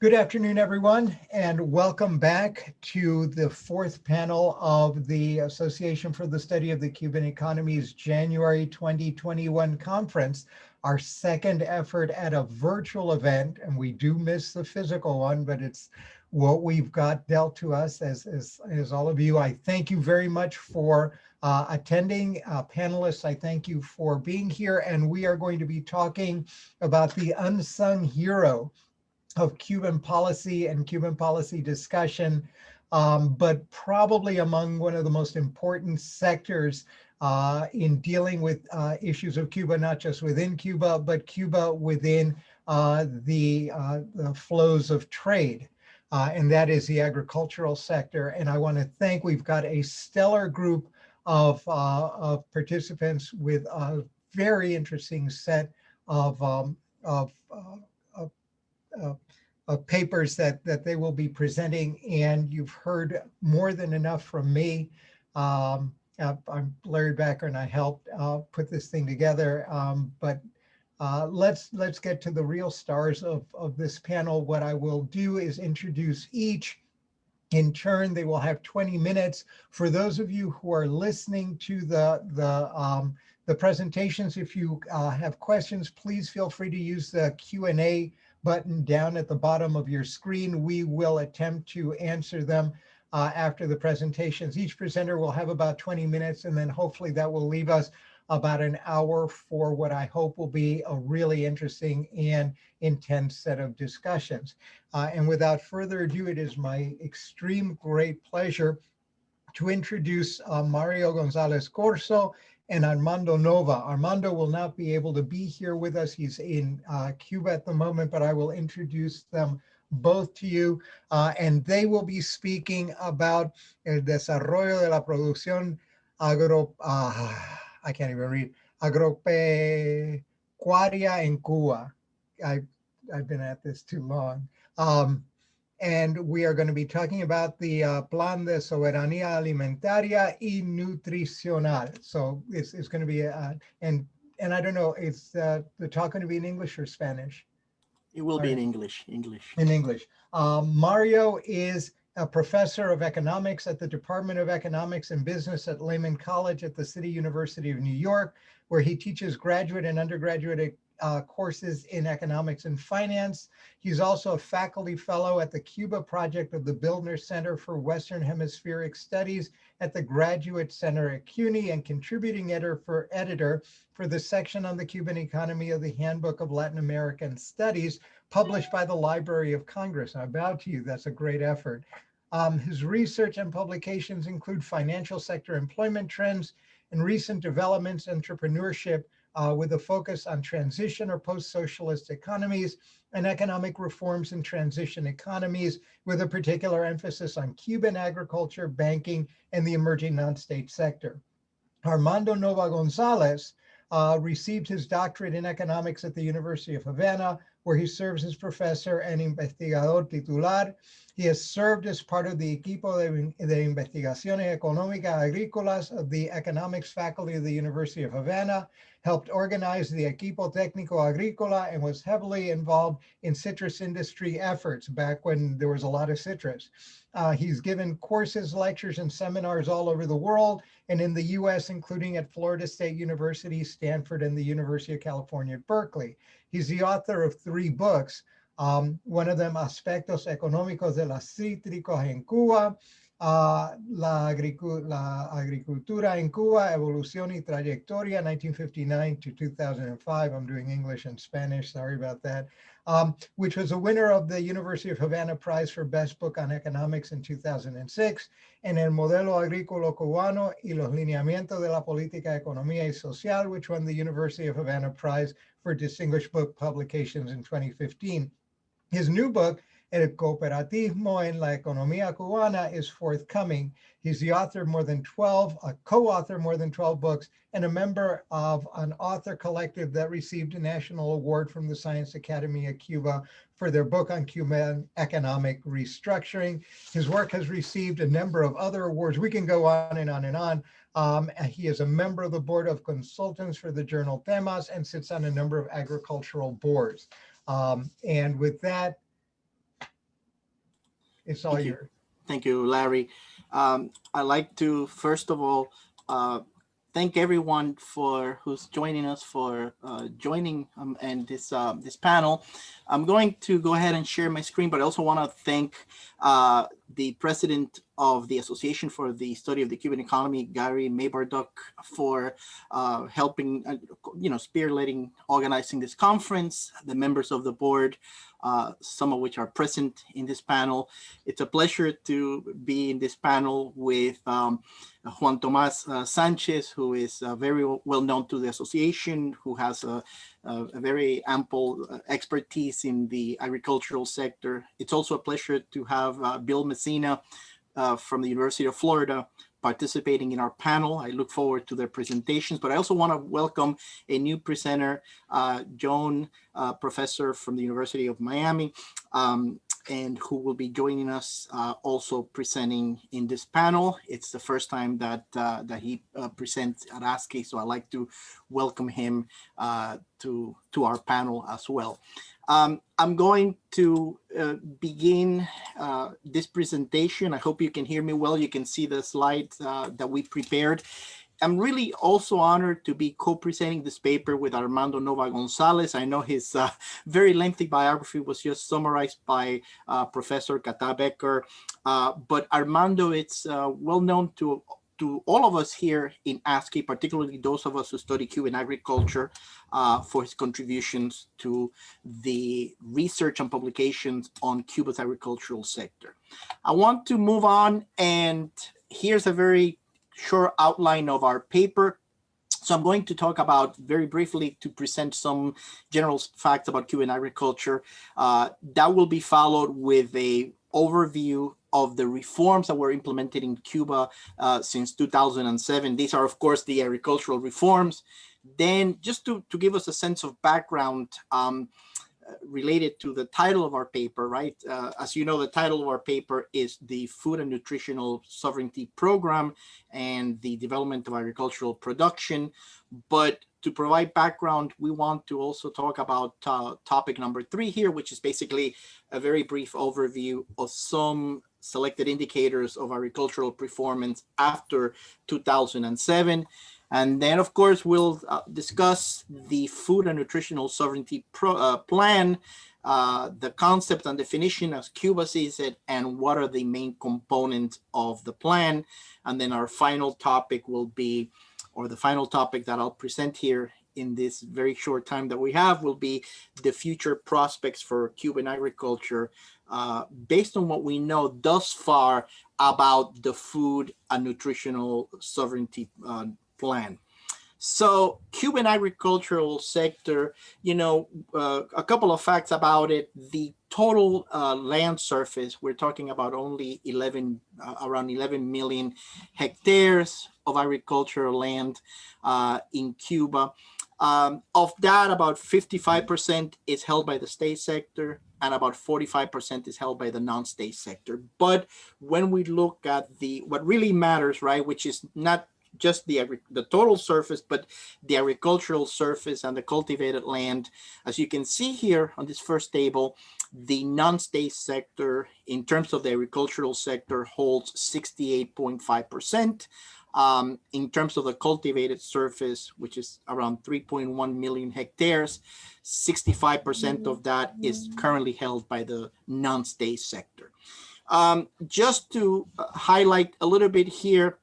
Good afternoon, everyone, and welcome back to the fourth panel of the Association for the Study of the Cuban Economy's January 2021 conference, our second effort at a virtual event, and we do miss the physical one, but it's what we've got dealt to us as all of you. I thank you very much for attending. Panelists, I thank you for being here, and we are going to be talking about the unsung hero of Cuban policy and Cuban policy discussion, but probably among one of the most important sectors in dealing with issues of Cuba, not just within Cuba, but Cuba within the flows of trade. And that is the agricultural sector. And I want to thank, we've got a stellar group of participants with a very interesting set of papers that they will be presenting, and you've heard more than enough from me. I'm Larry Backer, and I helped put this thing together. But let's get to the real stars of this panel. What I will do is introduce each. In turn, they will have 20 minutes. For those of you who are listening to the presentations, if you have questions, please feel free to use the Q&A button down at the bottom of your screen. We will attempt to answer them after the presentations. Each presenter will have about 20 minutes, and then hopefully that will leave us about an hour for what I hope will be a really interesting and intense set of discussions. And without further ado, it is my extreme great pleasure to introduce Mario Gonzalez-Corzo and Armando Nova. Armando will not be able to be here with us. He's in Cuba at the moment, but I will introduce them both to you. And they will be speaking about el desarrollo de la producción I can't even read, Agropecuaria en Cuba. I've been at this too long. And we are going to be talking about the Plan de Soberanía Alimentaria y Nutricional. So it's going to be, and I don't know, is the talk going to be in English or Spanish? It will be in English. In English. Mario is a professor of economics at the Department of Economics and Business at Lehman College at the City University of New York, where he teaches graduate and undergraduate courses in economics and finance. He's also a faculty fellow at the Cuba project of the Bildner Center for Western Hemispheric Studies at the Graduate Center at CUNY, and contributing editor for the section on the Cuban economy of the Handbook of Latin American Studies, published by the Library of Congress. I bow to you, that's a great effort. His research and publications include financial sector employment trends and recent developments, entrepreneurship, with a focus on transition or post-socialist economies and economic reforms in transition economies, with a particular emphasis on Cuban agriculture, banking, and the emerging non-state sector. Armando Nova Gonzalez received his doctorate in economics at the University of Havana, where he serves as professor and investigador titular. He has served as part of the Equipo de Investigaciones Económicas Agrícolas of the Economics Faculty of the University of Havana, helped organize the Equipo Técnico Agrícola, and was heavily involved in citrus industry efforts back when there was a lot of citrus. He's given courses, lectures, and seminars all over the world, and in the US, including at Florida State University, Stanford, and the University of California at Berkeley. He's the author of 3 books, one of them, Aspectos Económicos de los Cítricos en Cuba, la Agricultura en Cuba, Evolución y Trayectoria, 1959 to 2005. I'm doing English and Spanish, sorry about that. Which was a winner of the University of Havana Prize for Best Book on Economics in 2006, and El Modelo Agrícola Cubano y los Lineamientos de la Política, Economía y Social, which won the University of Havana Prize for Distinguished Book Publications in 2015. His new book, El Cooperativismo en la Economía Cubana, is forthcoming. He's the author of co-author of more than 12 books, and a member of an author collective that received a national award from the Science Academy of Cuba for their book on Cuban economic restructuring. His work has received a number of other awards. We can go on and on and on. He is a member of the Board of Consultants for the journal Temas and sits on a number of agricultural boards. And with that, It's all Thank you. yours. Thank you, Larry. I'd like to, first of all, thank everyone for who's joining us for joining and this panel. I'm going to go ahead and share my screen, but I also want to thank the president of the Association for the Study of the Cuban Economy, Gary Maybarduck, for helping, spearheading, organizing this conference, the members of the board, some of which are present in this panel. It's a pleasure to be in this panel with Juan Tomás Sánchez, who is very well known to the association, who has a very ample expertise in the agricultural sector. It's also a pleasure to have Bill Messina from the University of Florida participating in our panel. I look forward to their presentations, but I also want to welcome a new presenter, Joan, professor from the University of Miami, and who will be joining us also presenting in this panel. It's the first time that he presents at ASCE, so I'd like to welcome him to our panel as well. I'm going to begin this presentation. I hope you can hear me well. You can see the slides that we prepared. I'm really also honored to be co-presenting this paper with Armando Nova Gonzalez. I know his very lengthy biography was just summarized by Professor Catá Becker, but Armando, it's well known to all of us here in ASCE, particularly those of us who study Cuban agriculture, for his contributions to the research and publications on Cuba's agricultural sector. I want to move on, and here's a very short outline of our paper. So I'm going to talk about very briefly to present some general facts about Cuban agriculture. That will be followed with a overview of the reforms that were implemented in Cuba since 2007. These are, of course, the agricultural reforms. Then just to give us a sense of background related to the title of our paper, right? As you know, the title of our paper is the Food and Nutritional Sovereignty Program and the Development of Agricultural Production. But to provide background, we want to also talk about topic number 3 here, which is basically a very brief overview of some selected indicators of agricultural performance after 2007. And then, of course, we'll discuss the Food and Nutritional Sovereignty Plan, the concept and definition as Cuba sees it, and what are the main components of the plan. And then our final topic will be, or the final topic that I'll present here in this very short time that we have, will be the future prospects for Cuban agriculture based on what we know thus far about the Food and Nutritional Sovereignty Plan. So Cuban agricultural sector, a couple of facts about it. The total land surface, we're talking about only around 11 million hectares of agricultural land in Cuba. Of that, about 55% is held by the state sector and about 45% is held by the non-state sector. But when we look at what really matters, right, which is not just the total surface, but the agricultural surface and the cultivated land. As you can see here on this first table, the non-state sector, in terms of the agricultural sector, holds 68.5%. In terms of the cultivated surface, which is around 3.1 million hectares, 65% of that is currently held by the non-state sector. Just to highlight a little bit here,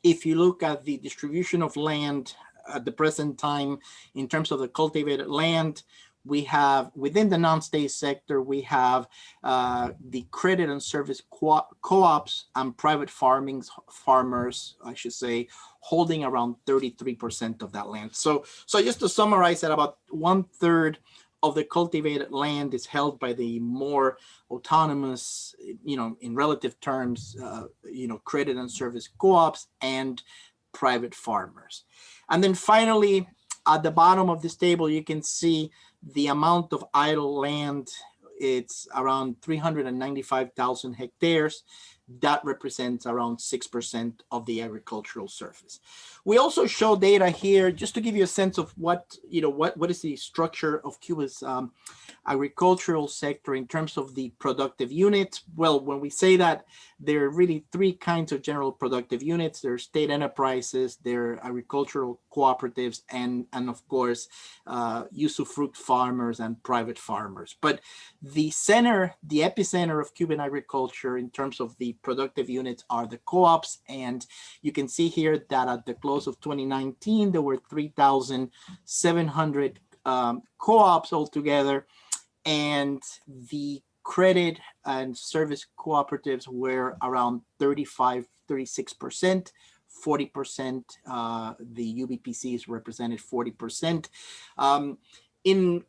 if you look at the distribution of land at the present time, in terms of the cultivated land, we have, within the non-state sector, we have the credit and service co-ops and private farmers, I should say, holding around 33% of that land. So just to summarize that, about 1/3 of the cultivated land is held by the more autonomous, in relative terms, credit and service co-ops and private farmers. And then finally, at the bottom of this table, you can see the amount of idle land. It's around 395,000 hectares. that represents around 6% of the agricultural surface. We also show data here just to give you a sense of what is the structure of Cuba's agricultural sector in terms of the productive units. Well, when we say that, there are really three kinds of general productive units. There are state enterprises, there are agricultural cooperatives, and of course, usufruct farmers and private farmers. But the epicenter of Cuban agriculture in terms of the productive units are the co-ops. And you can see here that at the close of 2019, there were 3,700 co-ops altogether. And the credit and service cooperatives were around 35, 36%, 40%. The UBPCs represented 40%. In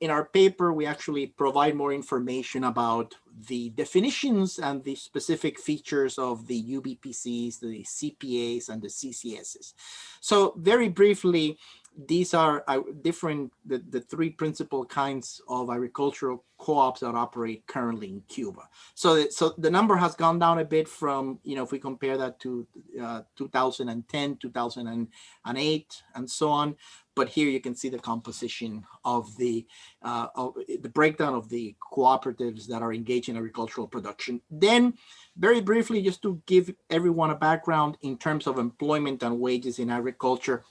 our paper, we actually provide more information about the definitions and the specific features of the UBPCs, the CPAs, and the CCSs. So very briefly, these are the three principal kinds of agricultural co-ops that operate currently in Cuba. So the number has gone down a bit from, if we compare that to 2010, 2008, and so on. But here you can see the composition of the breakdown of the cooperatives that are engaged in agricultural production. Then, very briefly, just to give everyone a background in terms of employment and wages in agriculture.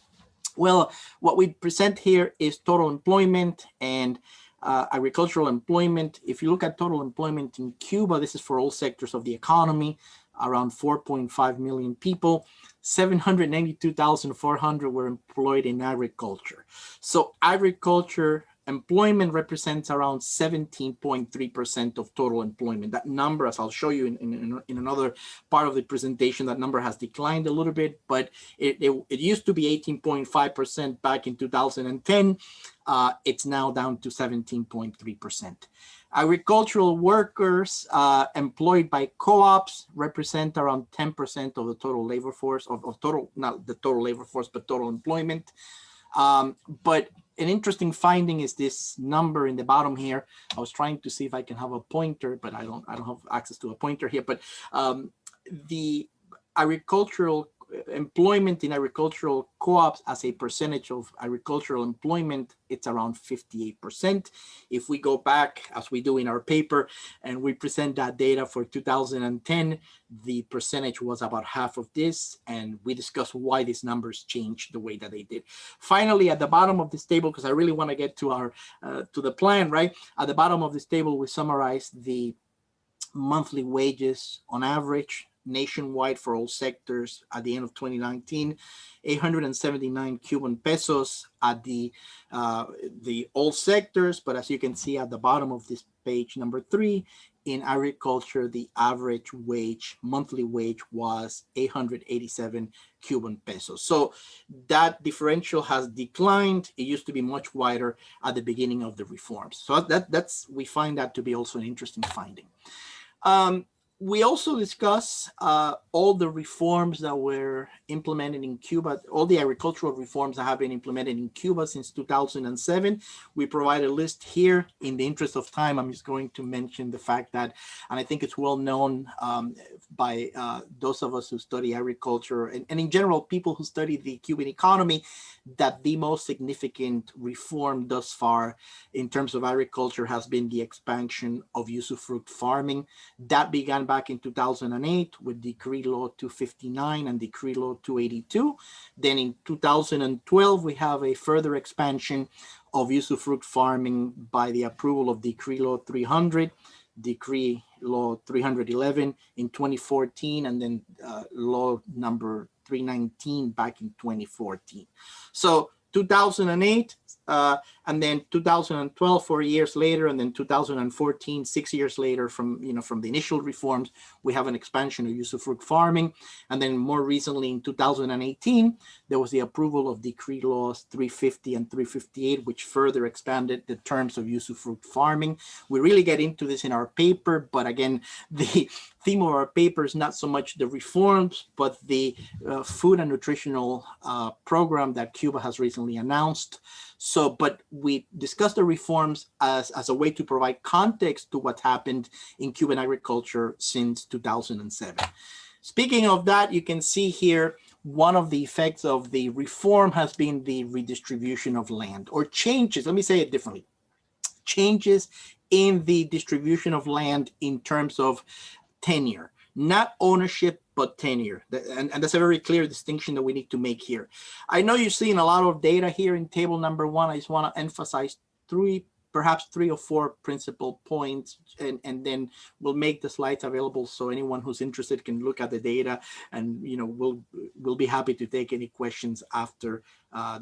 Well, what we present here is total employment and agricultural employment. If you look at total employment in Cuba, this is for all sectors of the economy, around 4.5 million people. 792,400 were employed in agriculture. So agriculture employment represents around 17.3% of total employment. That number, as I'll show you in another part of the presentation, that number has declined a little bit, but it used to be 18.5% back in 2010. It's now down to 17.3%. Agricultural workers employed by co-ops represent around 10% of the total labor force, not the total labor force, but total employment. But an interesting finding is this number in the bottom here. I was trying to see if I can have a pointer, but I don't have access to a pointer here. But the agricultural employment in agricultural co-ops as a percentage of agricultural employment, it's around 58%. If we go back, as we do in our paper, and we present that data for 2010, the percentage was about half of this, and we discuss why these numbers changed the way that they did. Finally, at the bottom of this table, because I really want to get to our to the plan, right? At the bottom of this table, we summarize the monthly wages on average nationwide for all sectors at the end of 2019, 879 Cuban pesos at the all sectors. But as you can see at the bottom of this page, number 3, in agriculture, the average wage, monthly wage, was 887 Cuban pesos. So that differential has declined. It used to be much wider at the beginning of the reforms. So we find that to be also an interesting finding. We also discuss all the reforms that were implemented in Cuba, all the agricultural reforms that have been implemented in Cuba since 2007. We provide a list here. In the interest of time, I'm just going to mention the fact that, and I think it's well known by those of us who study agriculture, and in general, people who study the Cuban economy, that the most significant reform thus far in terms of agriculture has been the expansion of usufruct farming. That began back in 2008 with Decree Law 259 and Decree Law 282. Then in 2012, we have a further expansion of usufruct farming by the approval of Decree Law 300, Decree Law 311 in 2014, and then Law number 319 back in 2014. So 2008, and then 2012, 4 years later, and then 2014, 6 years later from the initial reforms, we have an expansion of usufruct farming. And then more recently in 2018, there was the approval of Decree Laws 350 and 358, which further expanded the terms of usufruct farming. We really get into this in our paper, but again, the theme of our paper is not so much the reforms, but the food and nutritional program that Cuba has recently announced. So, but we discussed the reforms as a way to provide context to what happened in Cuban agriculture since 2007. Speaking of that, you can see here one of the effects of the reform has been the redistribution of land, or changes. Let me say it differently. Changes in the distribution of land in terms of tenure, not ownership, but tenure. And that's a very clear distinction that we need to make here. I know you're seeing a lot of data here in table number 1. I just want to emphasize perhaps three or four principal points, and then we'll make the slides available so anyone who's interested can look at the data, and we'll be happy to take any questions after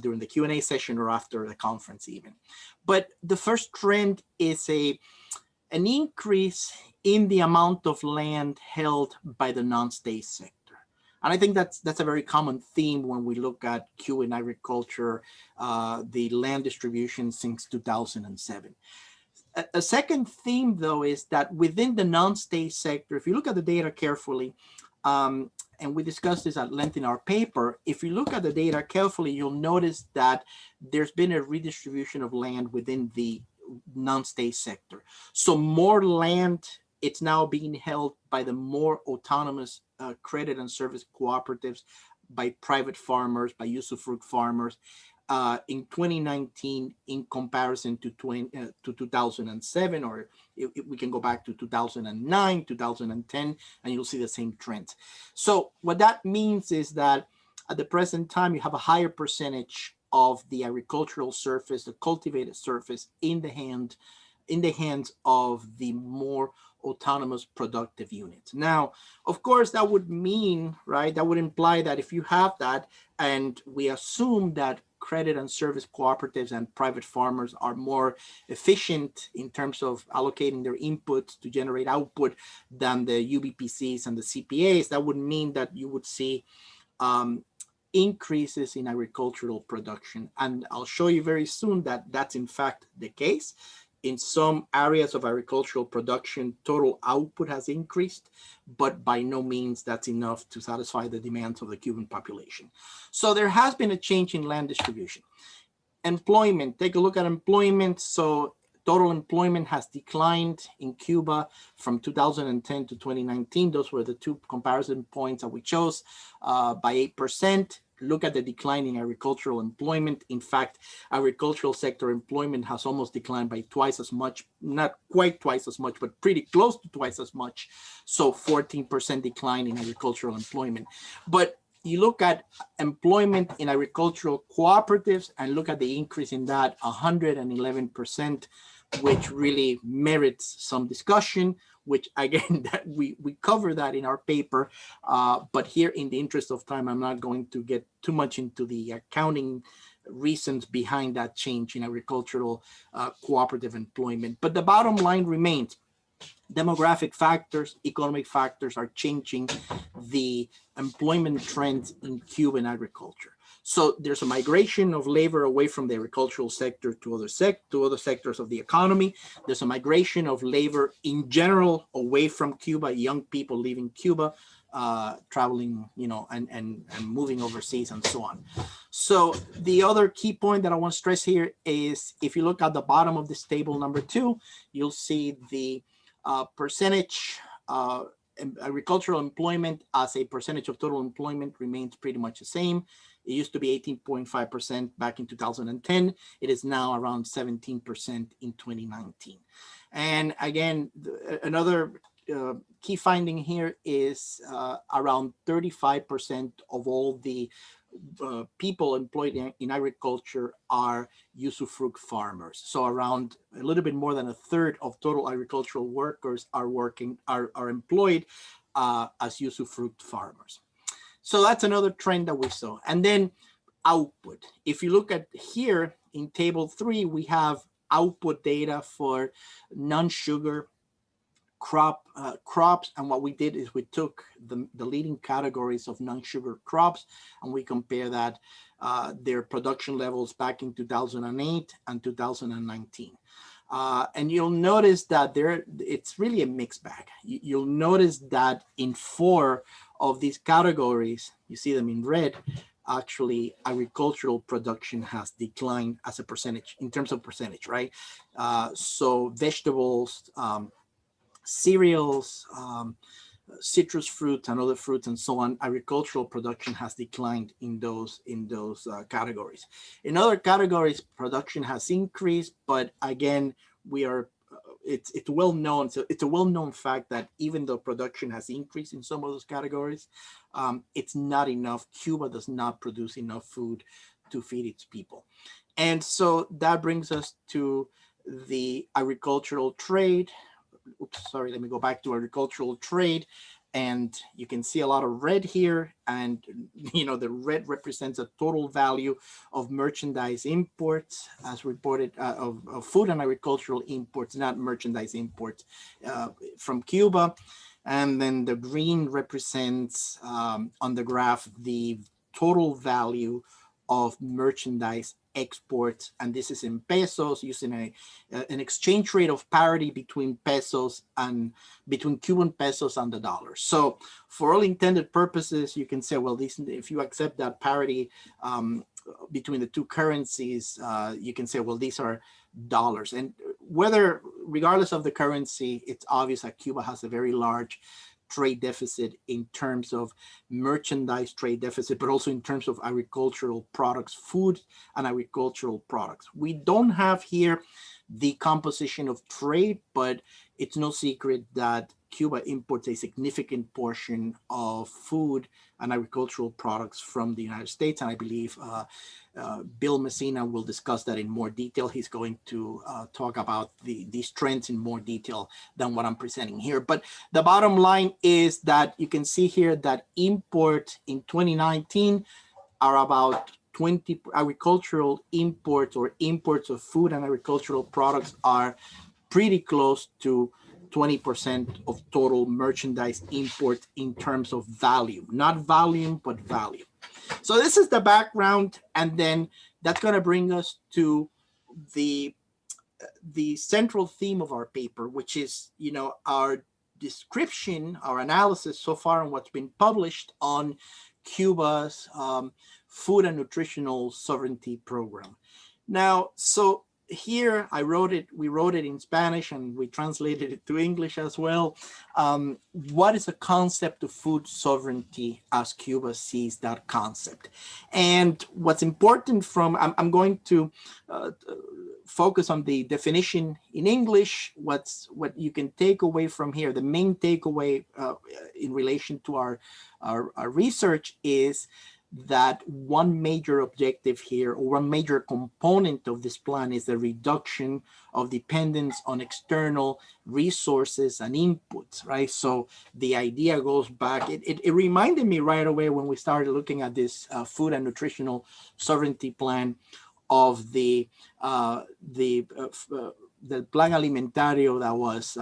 during the Q&A session or after the conference even. But the first trend is an increase in the amount of land held by the non-state sector. And I think that's a very common theme when we look at Cuban agriculture, the land distribution since 2007. A second theme, though, is that within the non-state sector, if you look at the data carefully, and we discussed this at length in our paper, if you look at the data carefully, you'll notice that there's been a redistribution of land within the non-state sector. So more land, it's now being held by the more autonomous credit and service cooperatives, by private farmers, by usufruct farmers in 2019 in comparison to 2007, or if we can go back to 2009, 2010, and you'll see the same trends. So what that means is that at the present time, you have a higher percentage of the agricultural surface, the cultivated surface, in the hands of the more autonomous productive units. Now, of course, that would mean, right, that would imply that if you have that, and we assume that credit and service cooperatives and private farmers are more efficient in terms of allocating their inputs to generate output than the UBPCs and the CPAs, that would mean that you would see increases in agricultural production. And I'll show you very soon that that's in fact the case. In some areas of agricultural production, total output has increased, but by no means that's enough to satisfy the demands of the Cuban population. So there has been a change in land distribution. Employment, take a look at employment. So total employment has declined in Cuba from 2010 to 2019. Those were the two comparison points that we chose, by 8%. Look at the decline in agricultural employment. In fact, agricultural sector employment has almost declined by twice as much, not quite twice as much, but pretty close to twice as much. So 14% decline in agricultural employment. But you look at employment in agricultural cooperatives and look at the increase in that, 111%, which really merits some discussion, which again, that we cover that in our paper. But here, in the interest of time, I'm not going to get too much into the accounting reasons behind that change in agricultural cooperative employment. But the bottom line remains, demographic factors, economic factors are changing the employment trends in Cuban agriculture. So there's a migration of labor away from the agricultural sector to other sectors of the economy. There's a migration of labor in general away from Cuba, young people leaving Cuba, traveling, and moving overseas and so on. So the other key point that I want to stress here is, if you look at the bottom of this table number 2, you'll see the percentage agricultural employment as a percentage of total employment remains pretty much the same. It used to be 18.5% back in 2010. It is now around 17% in 2019. And again, another key finding here is around 35% of all the people employed in agriculture are usufruct farmers. So around a little bit more than a third of total agricultural workers are employed as usufruct farmers. So that's another trend that we saw. And then output. If you look at here in table 3, we have output data for non-sugar crops, and what we did is we took the leading categories of non-sugar crops, and we compare that their production levels back in 2008 and 2019. And you'll notice that it's really a mixed bag. You'll notice that in 4 of these categories, you see them in red, actually agricultural production has declined as a percentage, in terms of percentage, right? So vegetables, cereals, citrus fruits and other fruits and so on, agricultural production has declined in those categories. In other categories, production has increased, but again, we are it's well known. So it's a well-known fact that even though production has increased in some of those categories, it's not enough. Cuba does not produce enough food to feed its people. And so that brings us to the agricultural trade. Oops, sorry, let me go back to agricultural trade. And you can see a lot of red here. And, you know, the red represents a total value of merchandise imports as reported of food and agricultural imports, not merchandise imports from Cuba. And then the green represents on the graph the total value of merchandise exports, and this is in pesos, using an exchange rate of parity between pesos and between Cuban pesos and the dollar. So for all intended purposes, you can say, well, if you accept that parity between the two currencies, you can say, well, these are dollars. And whether, regardless of the currency, it's obvious that Cuba has a very large trade deficit in terms of merchandise trade deficit, but also in terms of agricultural products, food and agricultural products. We don't have here the composition of trade, but it's no secret that Cuba imports a significant portion of food and agricultural products from the United States. And I believe Bill Messina will discuss that in more detail. He's going to talk about these trends in more detail than what I'm presenting here. But the bottom line is that you can see here that import in 2019 are about 20 agricultural imports, or imports of food and agricultural products, are pretty close to 20% of total merchandise import in terms of value, not volume, but value. So this is the background, and then that's going to bring us to the central theme of our paper, which is, you know, our description, our analysis so far on what's been published on Cuba's food and nutritional sovereignty program. Now, so here we wrote it in Spanish and we translated it to English as well. What is the concept of food sovereignty as Cuba sees that concept? And what's important I'm going to focus on the definition in English. What you can take away from here, the main takeaway in relation to our research, is that one major objective here, or one major component of this plan, is the reduction of dependence on external resources and inputs, right? So the idea goes back, it reminded me right away when we started looking at this food and nutritional sovereignty plan of the Plan Alimentario that was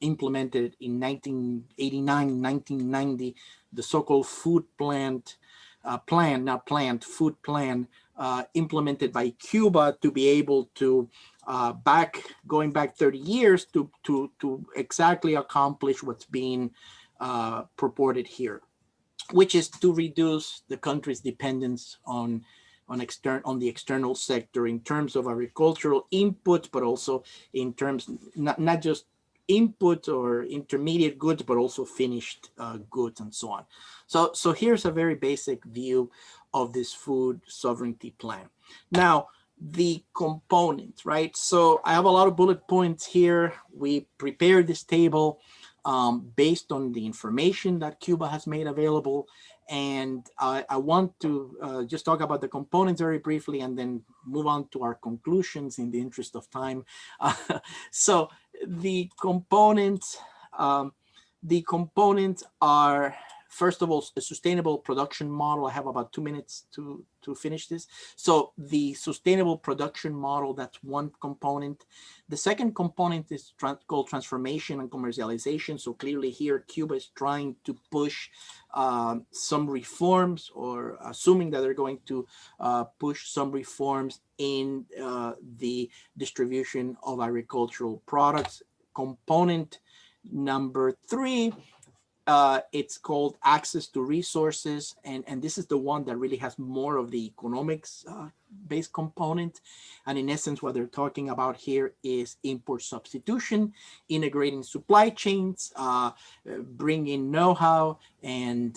implemented in 1989, 1990, the so-called food plan, food plan, implemented by Cuba to be able to, going back 30 years, to exactly accomplish what's being purported here, which is to reduce the country's dependence on the external sector in terms of agricultural input, but also in terms, not just input or intermediate goods, but also finished goods and so on. So here's a very basic view of this food sovereignty plan. Now, the components, right? So I have a lot of bullet points here. We prepared this table based on the information that Cuba has made available. And I want to just talk about the components very briefly and then move on to our conclusions in the interest of time. So the components are, first of all, a sustainable production model. I have about 2 minutes to finish this. So the sustainable production model, that's one component. The second component is called transformation and commercialization. So clearly here, Cuba is trying to push some reforms, or assuming that they're going to push some reforms in the distribution of agricultural products. Component number 3 It's called Access to Resources, and this is the one that really has more of the economics based component. And in essence, what they're talking about here is import substitution, integrating supply chains, bringing know-how, and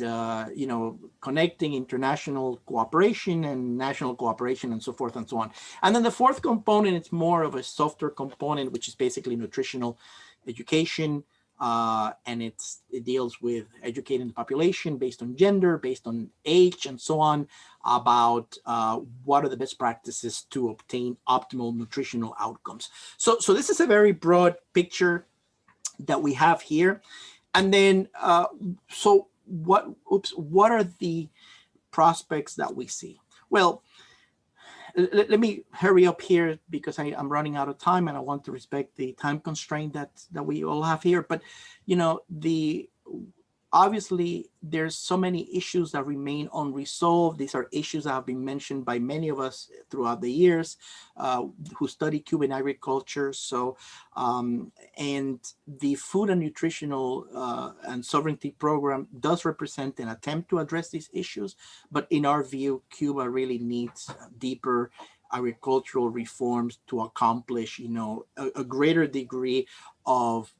connecting international cooperation and national cooperation, and so forth and so on. And then the fourth component, it's more of a softer component, which is basically nutritional education. And it deals with educating the population based on gender, based on age, and so on, about what are the best practices to obtain optimal nutritional outcomes. So this is a very broad picture that we have here. And then, so what are the prospects that we see? Well, let me hurry up here because I'm running out of time and I want to respect the time constraint that we all have here. But, obviously there's so many issues that remain unresolved. These are issues that have been mentioned by many of us throughout the years who study Cuban agriculture. So, and the Food and Nutritional and Sovereignty Program does represent an attempt to address these issues. But in our view, Cuba really needs deeper agricultural reforms to accomplish, a greater degree of,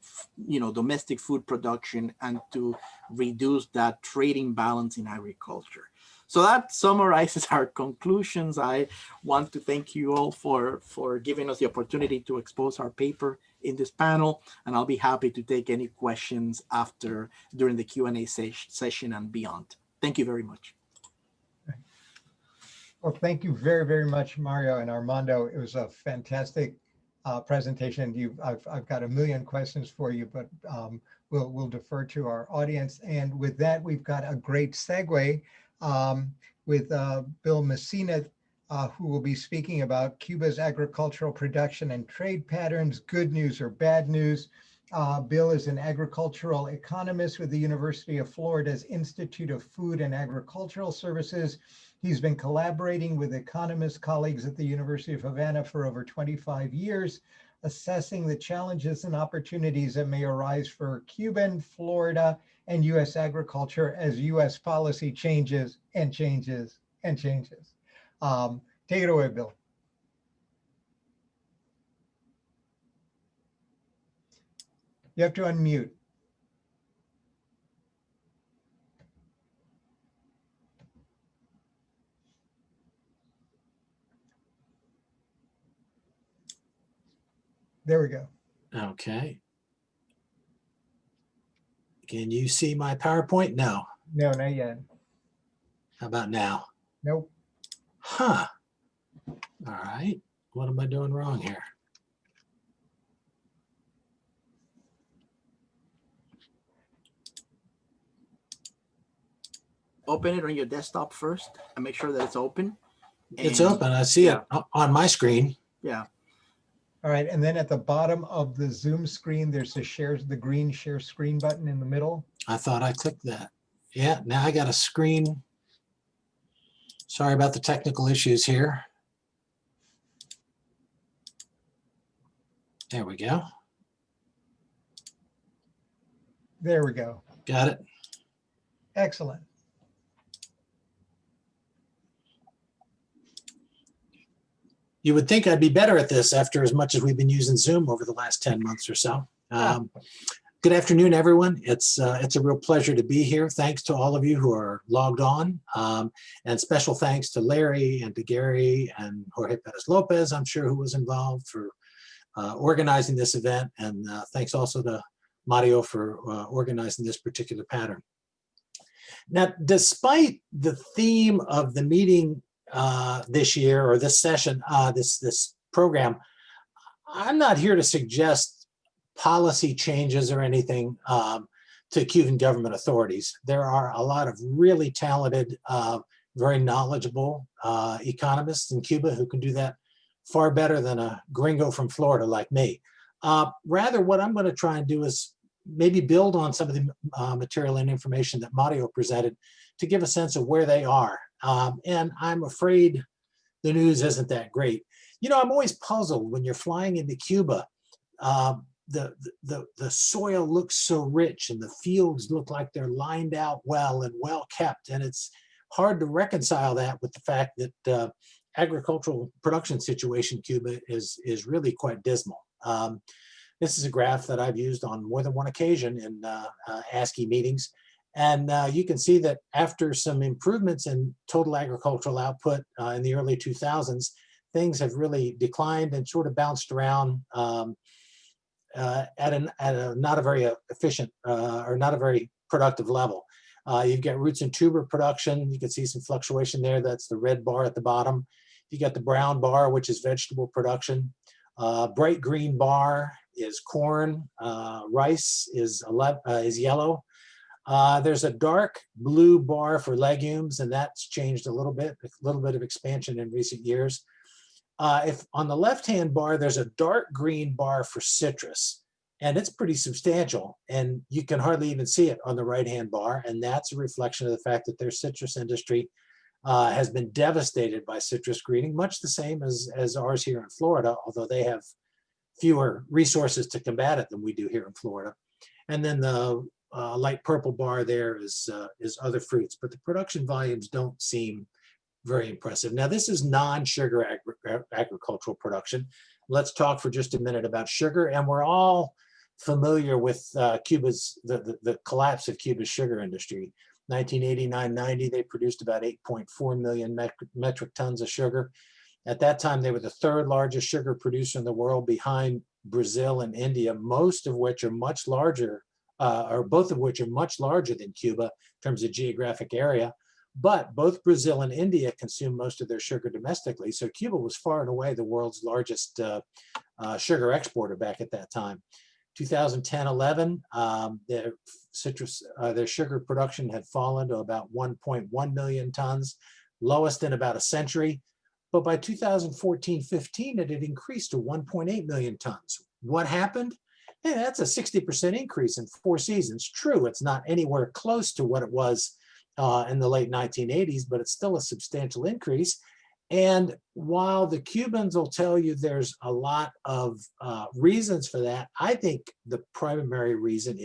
domestic food production and to reduce that trade imbalance in agriculture. So that summarizes our conclusions. I want to thank you all for giving us the opportunity to expose our paper in this panel, and I'll be happy to take any questions during the Q&A session and beyond. Thank you very much. Well, thank you very, very much, Mario and Armando. It was a fantastic presentation. I've got a million questions for you, but we'll defer to our audience. And with that, we've got a great segue with Bill Messina, who will be speaking about Cuba's agricultural production and trade patterns, good news or bad news. Bill is an agricultural economist with the University of Florida's Institute of Food and Agricultural Services. He's been collaborating with economist colleagues at the University of Havana for over 25 years, assessing the challenges and opportunities that may arise for Cuban, Florida, and U.S. agriculture as U.S. policy changes and changes and changes. Take it away, Bill. You have to unmute. There we go. Okay. Can you see my PowerPoint? No. No, not yet. How about now? Nope. Huh. All right. What am I doing wrong here? Open it on your desktop first and make sure that it's open. It's open. I see it on my screen. Yeah. All right, and then at the bottom of the Zoom screen, there's the green share screen button in the middle. I thought I clicked that. Yeah, now I got a screen. Sorry about the technical issues here. There we go. There we go. Got it. Excellent. You would think I'd be better at this after as much as we've been using Zoom over the last 10 months or so. Good afternoon, everyone. It's a real pleasure to be here. Thanks to all of you who are logged on. And special thanks to Larry and to Gary and Jorge Perez Lopez, I'm sure, who was involved for organizing this event. And thanks also to Mario for organizing this particular pattern. Now, despite the theme of the meeting this year, or this session, this program, I'm not here to suggest policy changes or anything to Cuban government authorities. There are a lot of really talented, very knowledgeable economists in Cuba who can do that far better than a gringo from Florida like me. Rather, what I'm going to try and do is maybe build on some of the material and information that Mario presented to give a sense of where they are. And I'm afraid the news isn't that great. You know, I'm always puzzled when you're flying into Cuba the soil looks so rich and the fields look like they're lined out well and well kept. And it's hard to reconcile that with the fact that agricultural production situation in Cuba is really quite dismal. This is a graph that I've used on more than one occasion in ASCE meetings. And you can see that after some improvements in total agricultural output in the early 2000s, things have really declined and sort of bounced around at a not a very efficient or not a very productive level. You've got roots and tuber production. You can see some fluctuation there. That's the red bar at the bottom. You got the brown bar, which is vegetable production. Bright green bar is corn. Rice is yellow. There's a dark blue bar for legumes, and that's changed a little bit of expansion in recent years. If on the left-hand bar, there's a dark green bar for citrus, and it's pretty substantial, and you can hardly even see it on the right-hand bar, and that's a reflection of the fact that their citrus industry has been devastated by citrus greening, much the same as ours here in Florida, although they have fewer resources to combat it than we do here in Florida. And then the light purple bar there is other fruits, but the production volumes don't seem very impressive. Now, this is non-sugar agricultural production. Let's talk for just a minute about sugar, and we're all familiar with Cuba's the collapse of Cuba's sugar industry. 1989-90, they produced about 8.4 million metric tons of sugar. At that time, they were the third largest sugar producer in the world, behind Brazil and India, most of which are much larger, or both of which are much larger than Cuba in terms of geographic area. But both Brazil and India consume most of their sugar domestically. So Cuba was far and away the world's largest sugar exporter back at that time. 2010-11, their sugar production had fallen to about 1.1 million tons, lowest in about a century. But by 2014-15, it had increased to 1.8 million tons. What happened? Hey, that's a 60% increase in 4 seasons. True, it's not anywhere close to what it was in the late 1980s, but it's still a substantial increase. And while the Cubans will tell you there's a lot of reasons for that, I think the primary reason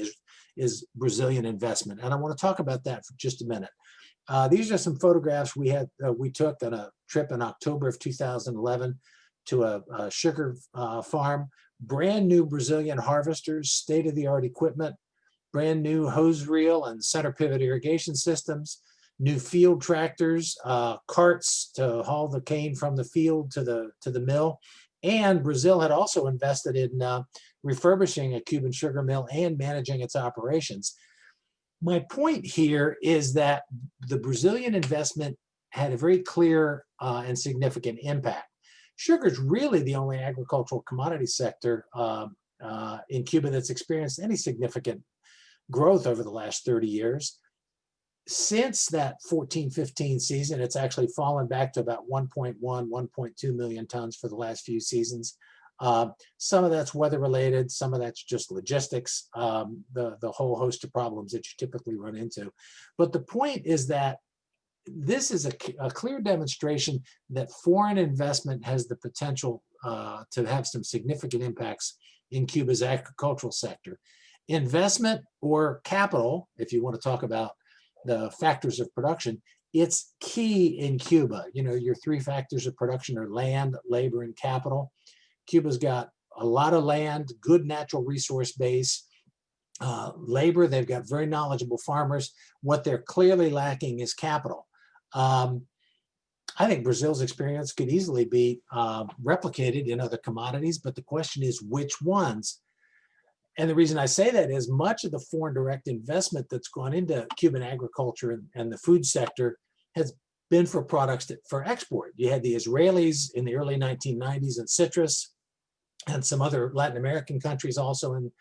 is Brazilian investment. And I want to talk about that for just a minute. These are some photographs we took on a trip in October of 2011 to a sugar farm. Brand new Brazilian harvesters, state-of-the-art equipment, brand new hose reel and center pivot irrigation systems, new field tractors, carts to haul the cane from the field to the mill. And Brazil had also invested in refurbishing a Cuban sugar mill and managing its operations. My point here is that the Brazilian investment had a very clear and significant impact. Sugar is really the only agricultural commodity sector in Cuba that's experienced any significant growth over the last 30 years. Since that 14-15 season, it's actually fallen back to about 1.1, 1.2 million tons for the last few seasons. Some of that's weather related, some of that's just logistics, the whole host of problems that you typically run into. But the point is that this is a clear demonstration that foreign investment has the potential to have some significant impacts in Cuba's agricultural sector. Investment or capital, if you want to talk about the factors of production, it's key in Cuba. You know, your 3 factors of production are land, labor, and capital. Cuba's got a lot of land, good natural resource base, labor. They've got very knowledgeable farmers. What they're clearly lacking is capital. I think Brazil's experience could easily be replicated in other commodities, but the question is which ones? And the reason I say that is much of the foreign direct investment that's gone into Cuban agriculture and the food sector has been for products for export. You had the Israelis in the early 1990s in citrus, and some other Latin American countries also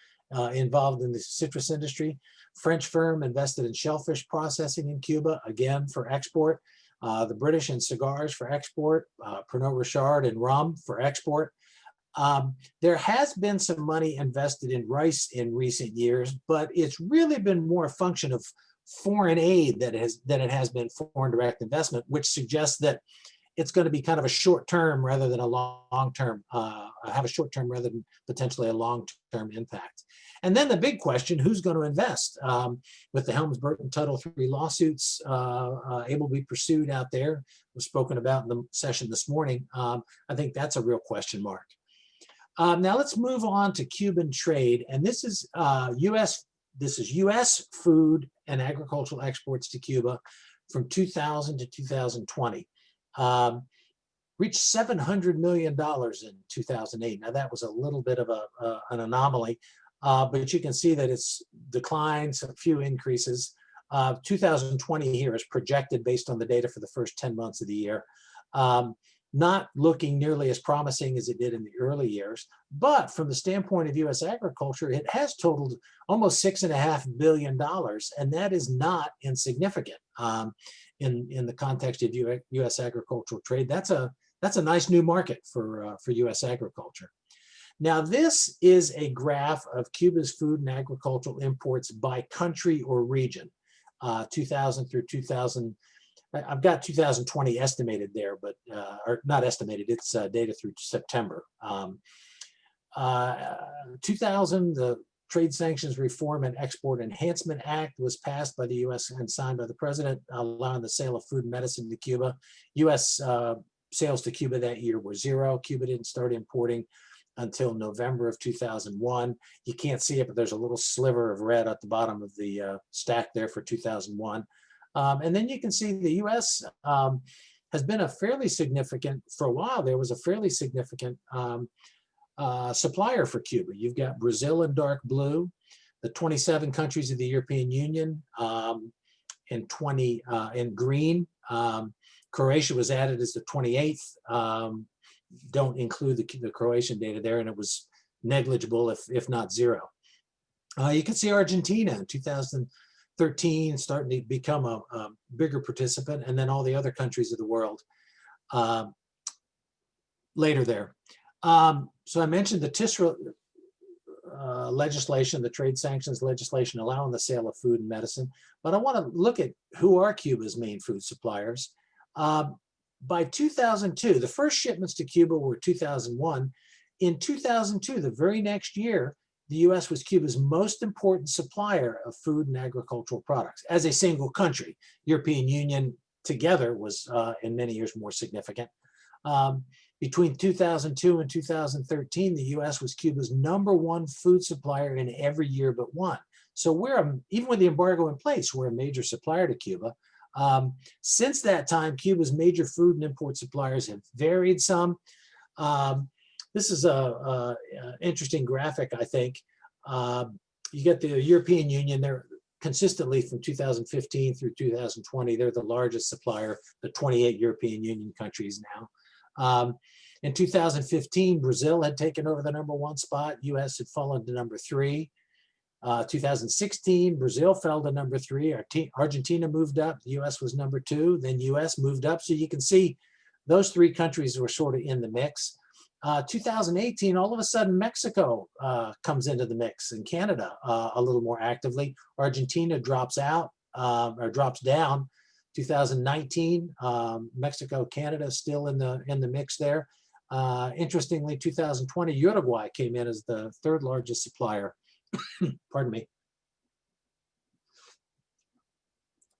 involved in the citrus industry. French firm invested in shellfish processing in Cuba, again for export. The British in cigars for export, Pernod Ricard and rum for export. There has been some money invested in rice in recent years, but it's really been more a function of foreign aid than it has been foreign direct investment, which suggests that it's going to be kind of a short term rather than a long term, have a short term rather than potentially a long term impact. And then the big question, who's going to invest? With the Helms-Burton Title III lawsuits able to be pursued out there, was spoken about in the session this morning, I think that's a real question mark. Now let's move on to Cuban trade, and this is U.S. food and agricultural exports to Cuba from 2000 to 2020. Reached $700 million in 2008. Now that was a little bit of an anomaly, but you can see that it's declines, a few increases. 2020 here is projected based on the data for the first 10 months of the year. Not looking nearly as promising as it did in the early years, but from the standpoint of U.S. agriculture, it has totaled almost $6.5 billion, and that is not insignificant in the context of U.S. agricultural trade. That's a nice new market for U.S. agriculture. Now, this is a graph of Cuba's food and agricultural imports by country or region, 2000 through 2000. I've got 2020 estimated there, but or not estimated, it's data through September. 2000, the Trade Sanctions Reform and Export Enhancement Act was passed by the U.S. and signed by the president, allowing the sale of food and medicine to Cuba. U.S. Sales to Cuba that year were zero. Cuba didn't start importing until November of 2001. You can't see it, but there's a little sliver of red at the bottom of the stack there for 2001. And then you can see the U.S. Has been a fairly significant, for a while there was a fairly significant supplier for Cuba. You've got Brazil in dark blue, the 27 countries of the European Union in green. Croatia was added as the 28th. Don't include the Croatian data there, and it was negligible, if not zero. You can see Argentina in 2013 starting to become a bigger participant, and then all the other countries of the world later there. So I mentioned the TISRA legislation, the trade sanctions legislation allowing the sale of food and medicine, but I want to look at who are Cuba's main food suppliers. By 2002, the first shipments to Cuba were 2001. In 2002, the very next year, the U.S. was Cuba's most important supplier of food and agricultural products as a single country. European Union together was in many years more significant. Between 2002 and 2013, the U.S. was Cuba's #1 food supplier in every year but one. So even with the embargo in place, we're a major supplier to Cuba. Since that time, Cuba's major food and import suppliers have varied some. This is a interesting graphic, I think. You get the European Union, they're consistently from 2015 through 2020, they're the largest supplier, the 28 European Union countries now. In 2015, Brazil had taken over the #1 spot, US had fallen to #3. 2016, Brazil fell to #3, Argentina moved up, the US was #2, then US moved up. So you can see those three countries were sort of in the mix. 2018, all of a sudden, Mexico comes into the mix, and Canada a little more actively. Argentina drops out or drops down. 2019, Mexico, Canada still in the mix there. Interestingly, 2020, Uruguay came in as the third largest supplier. Pardon me.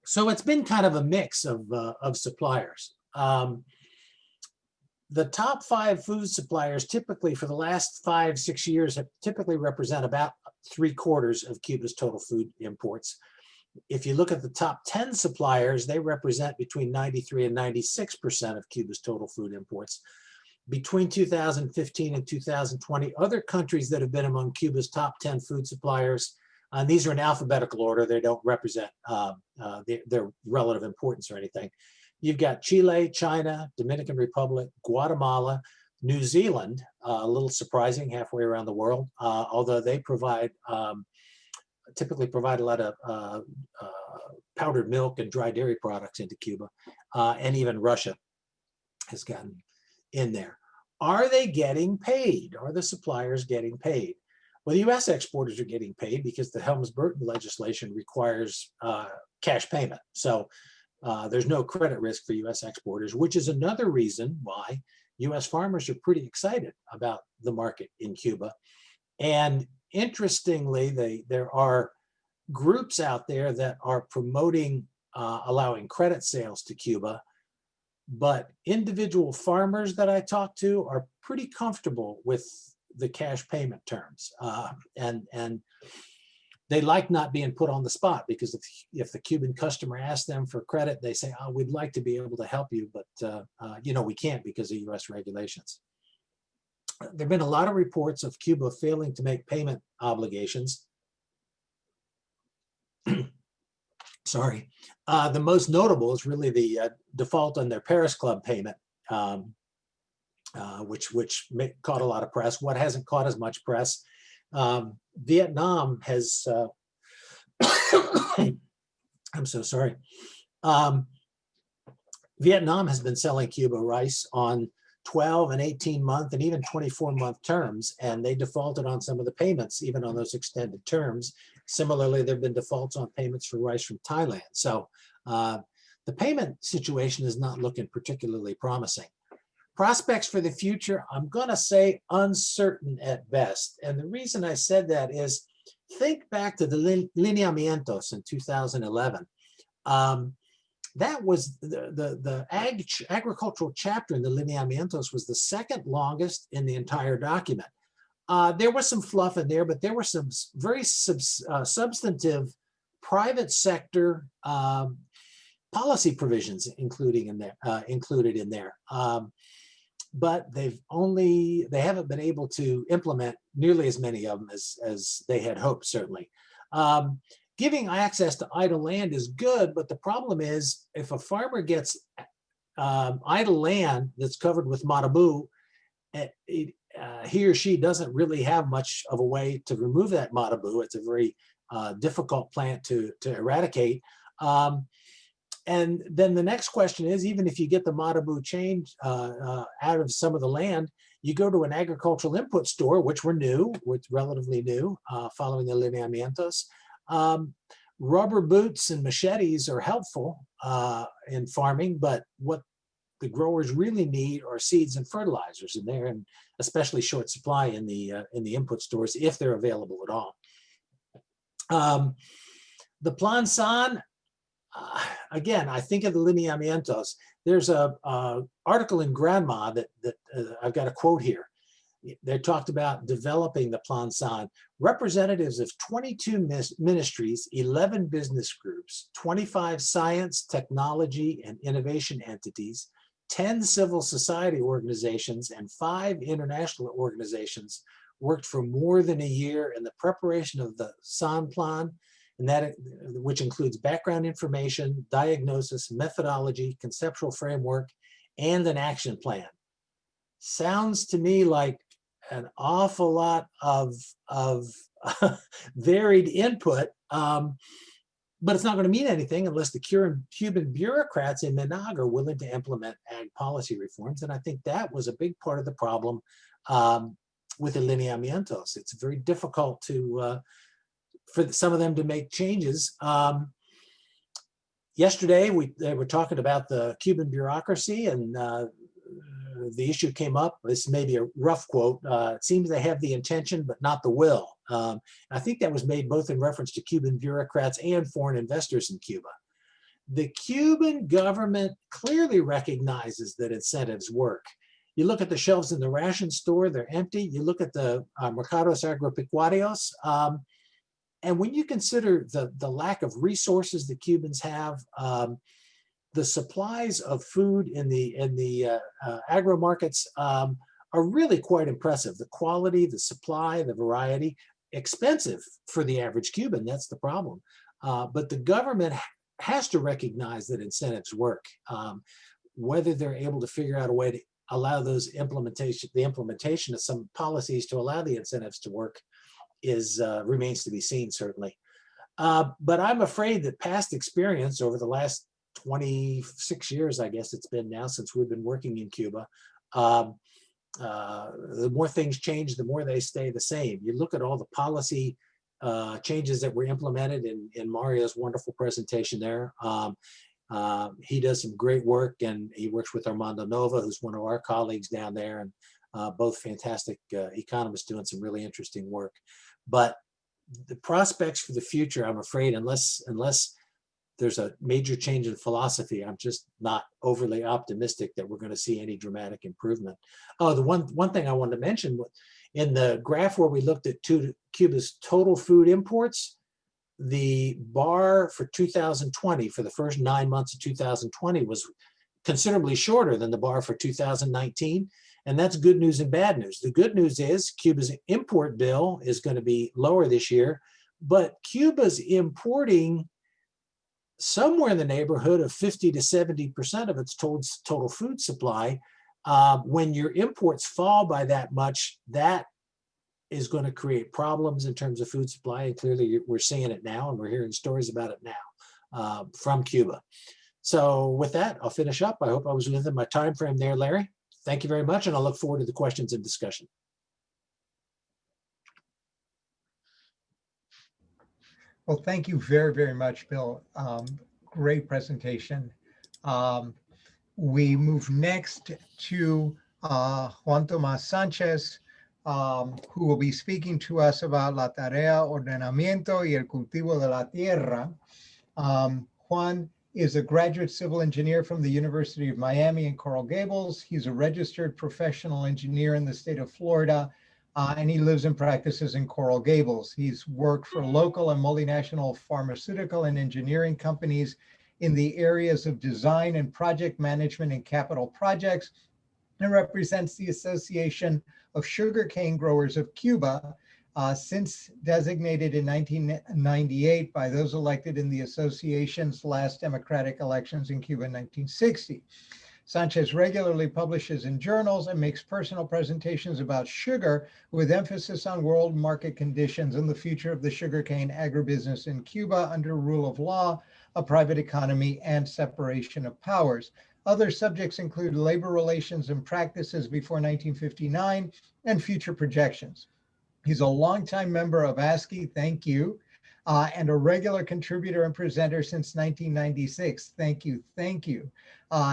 So it's been kind of a mix of suppliers. The top 5 food suppliers typically for the last 5-6 years have typically represent about 3/4 of Cuba's total food imports. If you look at the top 10 suppliers, they represent between 93 and 96% of Cuba's total food imports. Between 2015 and 2020, other countries that have been among Cuba's top 10 food suppliers, and these are in alphabetical order, they don't represent their relative importance or anything. You've got Chile, China, Dominican Republic, Guatemala, New Zealand, a little surprising, halfway around the world, although they typically provide a lot of powdered milk and dry dairy products into Cuba, and even Russia has gotten in there. Are they getting paid? Are the suppliers getting paid? Well, the U.S. exporters are getting paid because the Helms-Burton legislation requires cash payment. So there's no credit risk for U.S. exporters, which is another reason why U.S. farmers are pretty excited about the market in Cuba. And interestingly, there are groups out there that are promoting allowing credit sales to Cuba, but individual farmers that I talk to are pretty comfortable with the cash payment terms, and they like not being put on the spot, because if the Cuban customer asks them for credit, they say, "Oh, we'd like to be able to help you, but we can't because of U.S. regulations." There have been a lot of reports of Cuba failing to make payment obligations. Sorry. The most notable is really the default on their Paris Club payment, which caught a lot of press. What hasn't caught as much press? Vietnam has, I'm so sorry. Vietnam has been selling Cuba rice on 12 and 18-month and even 24-month terms, and they defaulted on some of the payments, even on those extended terms. Similarly, there have been defaults on payments for rice from Thailand. So the payment situation is not looking particularly promising. Prospects for the future, I'm going to say uncertain at best. And the reason I said that is, think back to the lineamientos in 2011. That was the agricultural chapter in the lineamientos was the second longest in the entire document. There was some fluff in there, but there were some very substantive private sector policy provisions included in there. But they haven't been able to implement nearly as many of them as they had hoped, certainly. Giving access to idle land is good, but the problem is if a farmer gets idle land that's covered with marabu, he or she doesn't really have much of a way to remove that marabu. It's a very difficult plant to eradicate. And then the next question is, even if you get the marabu changed out of some of the land, you go to an agricultural input store, which relatively new, following the lineamientos. Rubber boots and machetes are helpful in farming, but what the growers really need are seeds and fertilizers, and they're in especially short supply in the input stores, if they're available at all. The Plan San, again, I think of the lineamientos. There's a article in Grandma that I've got a quote here. They talked about developing the Plan San. Representatives of 22 ministries, 11 business groups, 25 science, technology, and innovation entities, 10 civil society organizations, and 5 international organizations worked for more than a year in the preparation of the San Plan, and which includes background information, diagnosis, methodology, conceptual framework, and an action plan. Sounds to me like an awful lot of varied input, but it's not going to mean anything unless the Cuban bureaucrats in Managua are willing to implement ag policy reforms. And I think that was a big part of the problem with the lineamientos. It's very difficult for some of them to make changes. Yesterday, they were talking about the Cuban bureaucracy, and the issue came up. This may be a rough quote. It seems they have the intention, but not the will. I think that was made both in reference to Cuban bureaucrats and foreign investors in Cuba. The Cuban government clearly recognizes that incentives work. You look at the shelves in the ration store, they're empty. You look at the mercados agropecuarios, and when you consider the lack of resources the Cubans have, the supplies of food in the agro markets are really quite impressive. The quality, the supply, the variety, expensive for the average Cuban. That's the problem. But the government has to recognize that incentives work. Whether they're able to figure out a way to allow the implementation of some policies to allow the incentives to work remains to be seen, certainly. But I'm afraid that past experience over the last 26 years, I guess it's been now since we've been working in Cuba, the more things change, the more they stay the same. You look at all the policy changes that were implemented in Mario's wonderful presentation there. He does some great work, and he works with Armando Nova, who's one of our colleagues down there, and both fantastic economists doing some really interesting work. But the prospects for the future, I'm afraid, unless there's a major change in philosophy, I'm just not overly optimistic that we're going to see any dramatic improvement. Oh, the one thing I wanted to mention, in the graph where we looked at Cuba's total food imports, the bar for 2020, for the first 9 months of 2020, was considerably shorter than the bar for 2019. And that's good news and bad news. The good news is Cuba's import bill is going to be lower this year, but Cuba's importing somewhere in the neighborhood of 50 to 70% of its total food supply. When your imports fall by that much, that is going to create problems in terms of food supply. And clearly we're seeing it now, and we're hearing stories about it now from Cuba. So with that, I'll finish up. I hope I was within my time frame there, Larry. Thank you very much, and I look forward to the questions and discussion. Well, thank you very, very much, Bill. Great presentation. We move next to Juan Tomás Sánchez, who will be speaking to us about la Tarea Ordenamiento y el cultivo de la tierra. Juan is a graduate civil engineer from the University of Miami in Coral Gables. He's a registered professional engineer in the state of Florida, and he lives and practices in Coral Gables. He's worked for local and multinational pharmaceutical and engineering companies in the areas of design and project management and capital projects, and represents the Association of Sugarcane Growers of Cuba, since designated in 1998 by those elected in the association's last democratic elections in Cuba in 1960. Sanchez regularly publishes in journals and makes personal presentations about sugar, with emphasis on world market conditions and the future of the sugarcane agribusiness in Cuba under rule of law, a private economy, and separation of powers. Other subjects include labor relations and practices before 1959 and future projections. He's a longtime member of ASCE, thank you, and a regular contributor and presenter since 1996. Thank you, thank you.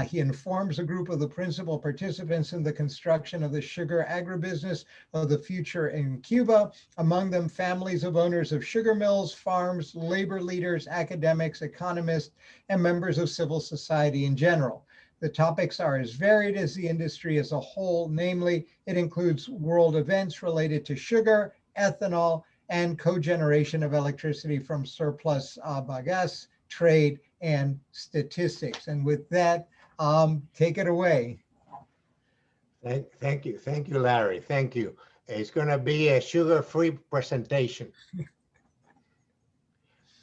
He informs a group of the principal participants in the construction of the sugar agribusiness of the future in Cuba, among them families of owners of sugar mills, farms, labor leaders, academics, economists, and members of civil society in general. The topics are as varied as the industry as a whole, namely, it includes world events related to sugar, ethanol, and cogeneration of electricity from surplus bagasse, trade, and statistics. And with that, take it away. Thank you, Larry. Thank you. It's going to be a sugar-free presentation.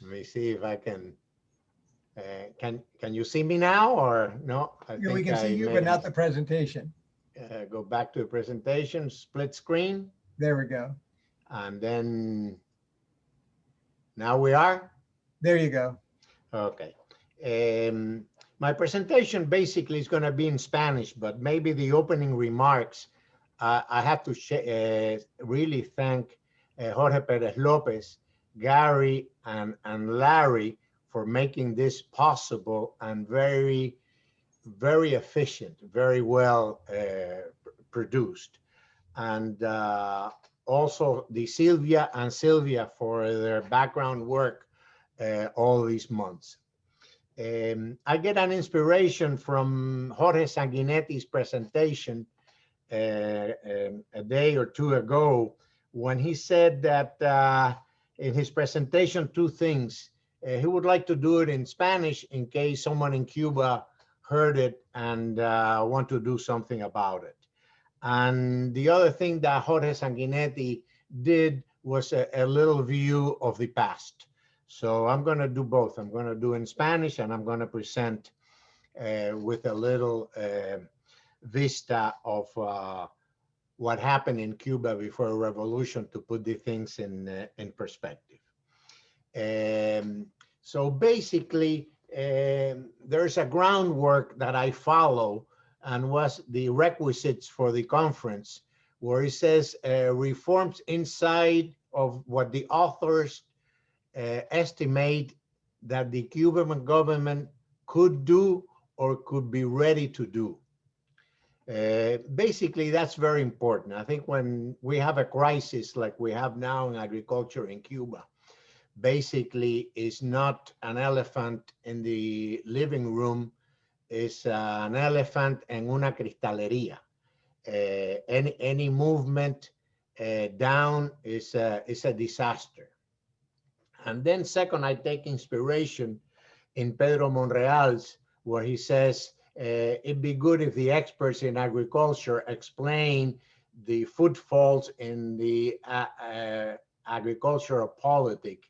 Let me see if I can. Can you see me now or no? Yeah, we can see you, but not the presentation. Go back to the presentation, split screen. There we go. And then now we are? There you go. Okay. My presentation basically is going to be in Spanish, but maybe the opening remarks, I have to really thank Jorge Perez Lopez, Gary, and Larry for making this possible, and very, very efficient, very well produced. And also the Sylvia for their background work all these months. I get an inspiration from Jorge Sanguinetti's presentation a day or two ago, when he said that in his presentation, two things. He would like to do it in Spanish in case someone in Cuba heard it and want to do something about it. And the other thing that Jorge Sanguinetti did was a little view of the past. So I'm going to do both. I'm going to do in Spanish, and I'm going to present with a little vista of what happened in Cuba before a revolution, to put the things in perspective. So basically, there's a groundwork that I follow, and was the requisites for the conference, where it says reforms inside of what the authors estimate that the Cuban government could do or could be ready to do. Basically, that's very important. I think when we have a crisis like we have now in agriculture in Cuba, basically it's not an elephant in the living room, it's an elephant en una cristalería. Any movement down is a disaster. And then second, I take inspiration in Pedro Monreal's, where he says, it'd be good if the experts in agriculture explain the footfalls in the agricultural politic.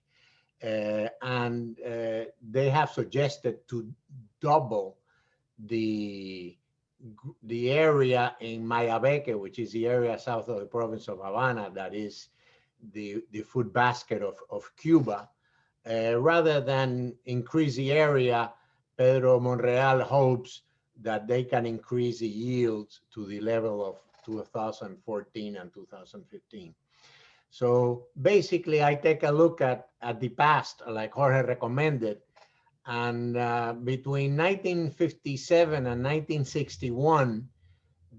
And they have suggested to double the area in Mayabeque, which is the area south of the province of Habana, that is the food basket of Cuba. Rather than increase the area, Pedro Monreal hopes that they can increase the yields to the level of 2014 and 2015. So basically, I take a look at the past, like Jorge recommended, and between 1957 and 1961,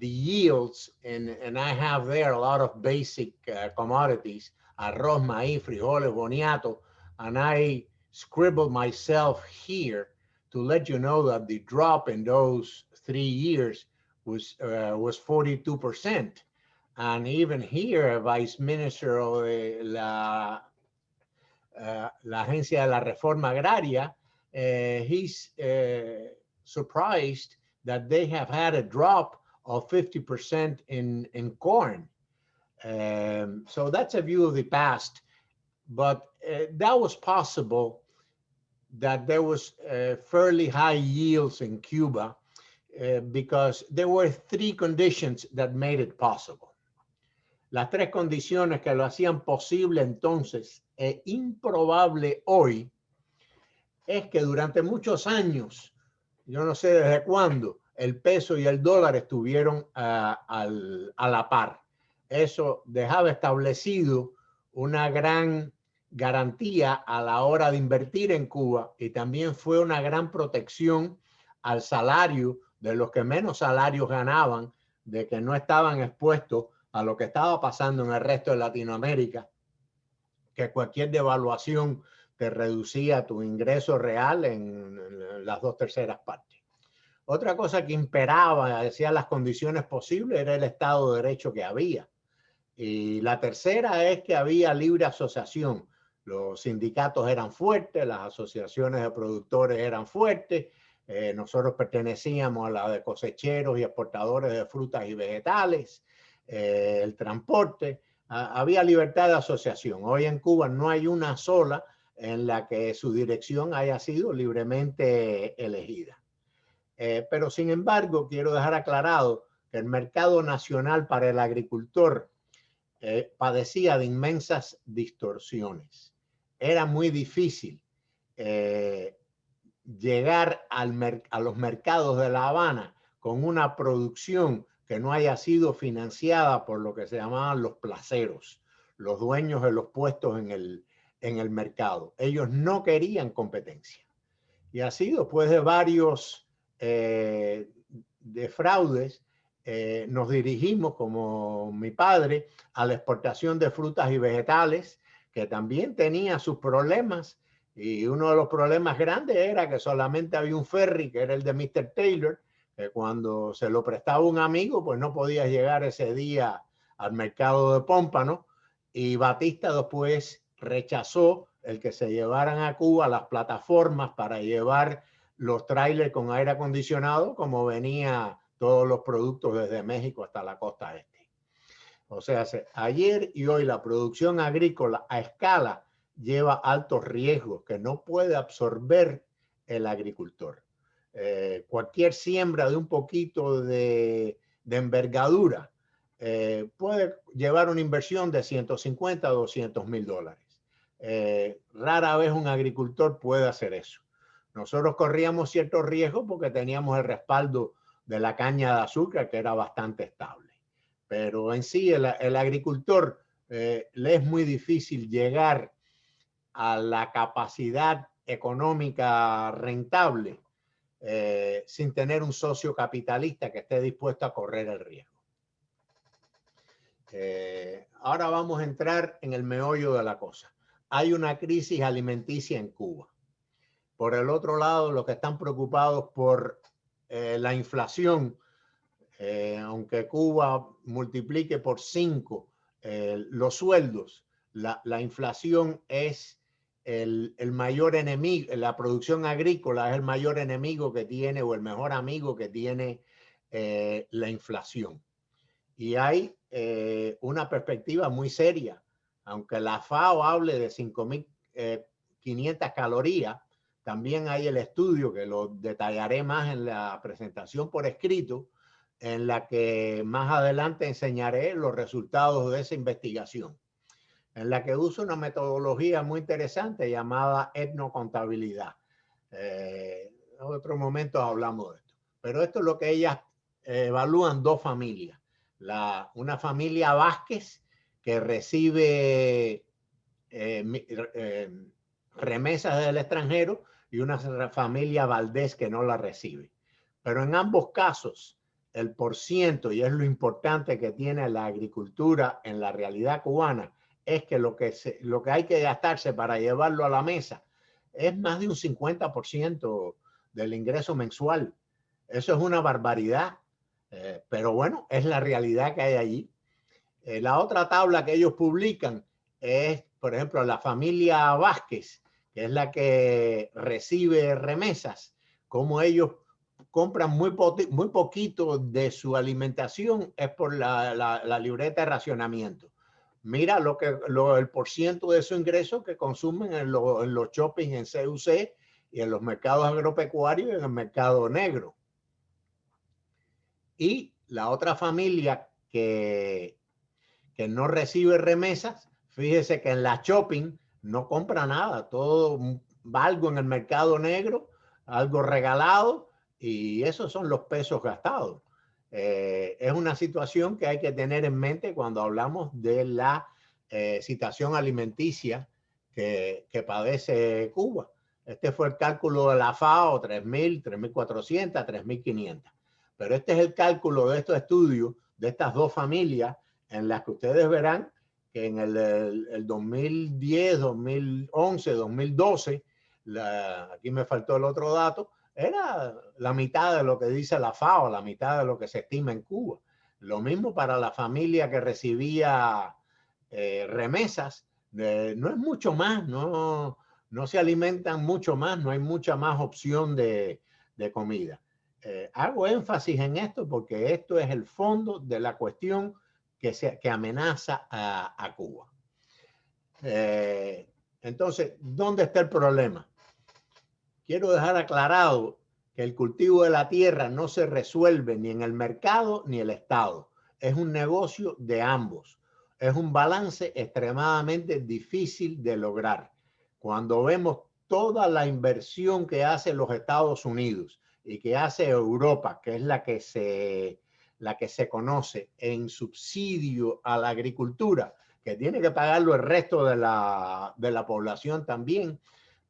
the yields, and I have there a lot of basic commodities, arroz, maíz, frijoles, boniato, and I scribbled myself here to let you know that the drop in those 3 years was 42%. And even here, Vice Minister of la Agencia de la Reforma Agraria, he's surprised that they have had a drop of 50% in corn. So that's a view of the past. But that was possible, that there was fairly high yields in Cuba because there were 3 conditions that made it possible. Las 3 condiciones que lo hacían posible entonces e improbable hoy es que durante muchos años, yo no sé desde cuándo, el peso y el dólar estuvieron a la par. Eso dejaba establecido una gran garantía a la hora de invertir en Cuba y también fue una gran protección al salario de los que menos salarios ganaban, de que no estaban expuestos a lo que estaba pasando en el resto de Latinoamérica, que cualquier devaluación te reducía tu ingreso real en las 2/3 partes. Otra cosa que imperaba, hacía las condiciones posibles, era el Estado de Derecho que había. Y la tercera es que había libre asociación. Los sindicatos eran fuertes, las asociaciones de productores eran fuertes. Nosotros pertenecíamos a la de cosecheros y exportadores de frutas y vegetales. El transporte, había libertad de asociación. Hoy en Cuba no hay una sola en la que su dirección haya sido libremente elegida. Pero sin embargo, quiero dejar aclarado que el mercado nacional para el agricultor padecía de inmensas distorsiones. Era muy difícil llegar a los mercados de La Habana con una producción que no haya sido financiada por lo que se llamaban los placeros, los dueños de los puestos en el mercado. Ellos no querían competencia. Y así, después de varios de fraudes, nos dirigimos, como mi padre, a la exportación de frutas y vegetales, que también tenía sus problemas. Y uno de los problemas grandes era que solamente había un ferry, que era el de Mr. Taylor, que cuando se lo prestaba un amigo, pues no podía llegar ese día al mercado de Pómpano. Y Batista después rechazó el que se llevaran a Cuba las plataformas para llevar los trailers con aire acondicionado, como venía todos los productos desde México hasta la costa este. O sea, ayer y hoy la producción agrícola a escala lleva altos riesgos que no puede absorber el agricultor. Cualquier siembra de un poquito de envergadura puede llevar una inversión de 150 a 200 mil dólares. Rara vez un agricultor puede hacer eso. Nosotros corríamos ciertos riesgos porque teníamos el respaldo de la caña de azúcar, que era bastante estable. Pero en sí, el agricultor le es muy difícil llegar a la capacidad económica rentable sin tener un socio capitalista que esté dispuesto a correr el riesgo. Ahora vamos a entrar en el meollo de la cosa. Hay una crisis alimenticia en Cuba. Por el otro lado, los que están preocupados por la inflación, aunque Cuba multiplique por 5 los sueldos, la inflación es el mayor enemigo, la producción agrícola es el mayor enemigo que tiene o el mejor amigo que tiene la inflación. Y hay una perspectiva muy seria, aunque la FAO hable de 5.500 calorías, también hay el estudio que lo detallaré más en la presentación por escrito, en la que más adelante enseñaré los resultados de esa investigación, en la que uso una metodología muy interesante llamada etnocontabilidad. En otro momento hablamos de esto. Pero esto es lo que ellas evalúan: 2 familias. Una familia Vázquez que recibe remesas del extranjero y una familia Valdés que no la recibe. Pero en ambos casos, el porciento, y es lo importante que tiene la agricultura en la realidad cubana, es que lo que hay que gastarse para llevarlo a la mesa es más de un 50% del ingreso mensual. Eso es una barbaridad, pero bueno, es la realidad que hay allí. La otra tabla que ellos publican es, por ejemplo, la familia Vázquez, que es la que recibe remesas, como ellos compran muy poquito de su alimentación es por la libreta de racionamiento. Mira el porciento de su ingreso que consumen en los shopping en CUC y en los mercados agropecuarios y en el mercado negro. Y la otra familia que no recibe remesas, fíjese que en la shopping no compra nada, todo va algo en el mercado negro, algo regalado, y esos son los pesos gastados. Es una situación que hay que tener en mente cuando hablamos de la situación alimenticia que padece Cuba. Este fue el cálculo de la FAO: 3.000, 3.400, 3.500. Pero este es el cálculo de estos estudios de estas 2 familias, en las que ustedes verán que en el 2010, 2011, 2012, aquí me faltó el otro dato, era la mitad de lo que dice la FAO, la mitad de lo que se estima en Cuba. Lo mismo para la familia que recibía remesas, no es mucho más, no se alimentan mucho más, no hay mucha más opción de comida. Hago énfasis en esto porque esto es el fondo de la cuestión que amenaza a Cuba. Entonces, ¿dónde está el problema? Quiero dejar aclarado que el cultivo de la tierra no se resuelve ni en el mercado ni el Estado. Es un negocio de ambos. Es un balance extremadamente difícil de lograr. Cuando vemos toda la inversión que hace los Estados Unidos y que hace Europa, que es la que se conoce en subsidio a la agricultura, que tiene que pagarlo el resto de la población también,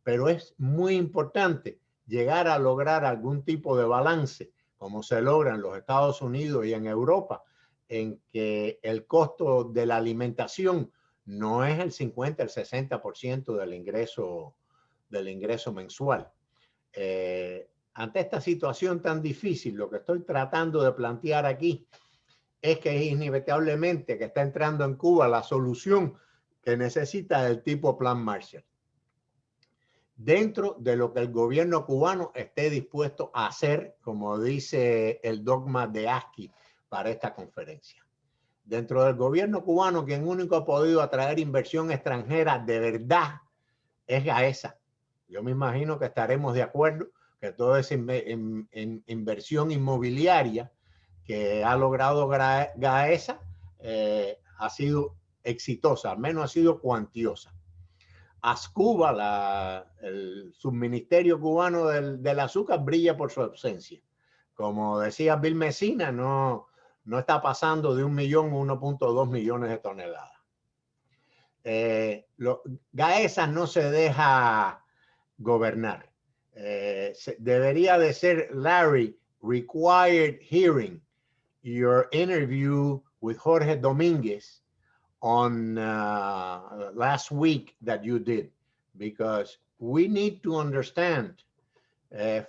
pero es muy importante llegar a lograr algún tipo de balance, como se logra en los Estados Unidos y en Europa, en que el costo de la alimentación no es el 50, el 60% del ingreso mensual. Ante esta situación tan difícil, lo que estoy tratando de plantear aquí es que es inevitablemente que está entrando en Cuba la solución que necesita el tipo Plan Marshall, dentro de lo que el gobierno cubano esté dispuesto a hacer, como dice el dogma de ASCE para esta conferencia. Dentro del gobierno cubano, quien único ha podido atraer inversión extranjera de verdad es AESA. Yo me imagino que estaremos de acuerdo que toda esa inversión inmobiliaria que ha logrado AESA ha sido exitosa, al menos ha sido cuantiosa. ASCUBA, el subministerio cubano del azúcar, brilla por su ausencia. Como decía Bill Messina, no está pasando de 1 millón a 1.2 millones de toneladas. GAESA no se deja gobernar. debería de ser, Larry, required hearing your interview with Jorge Dominguez on last week that you did, because we need to understand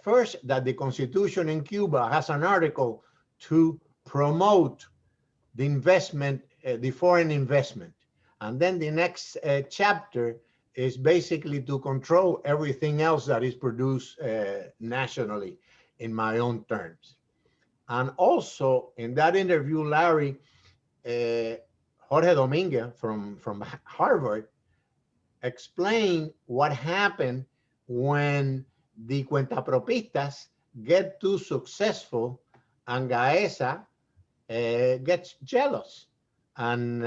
first that the Constitution in Cuba has an article to promote the investment, the foreign investment. And then the next chapter is basically to control everything else that is produced nationally in my own terms. And also in that interview, Larry, Jorge Dominguez from Harvard explained what happened when the cuentapropistas get too successful and GAESA gets jealous, and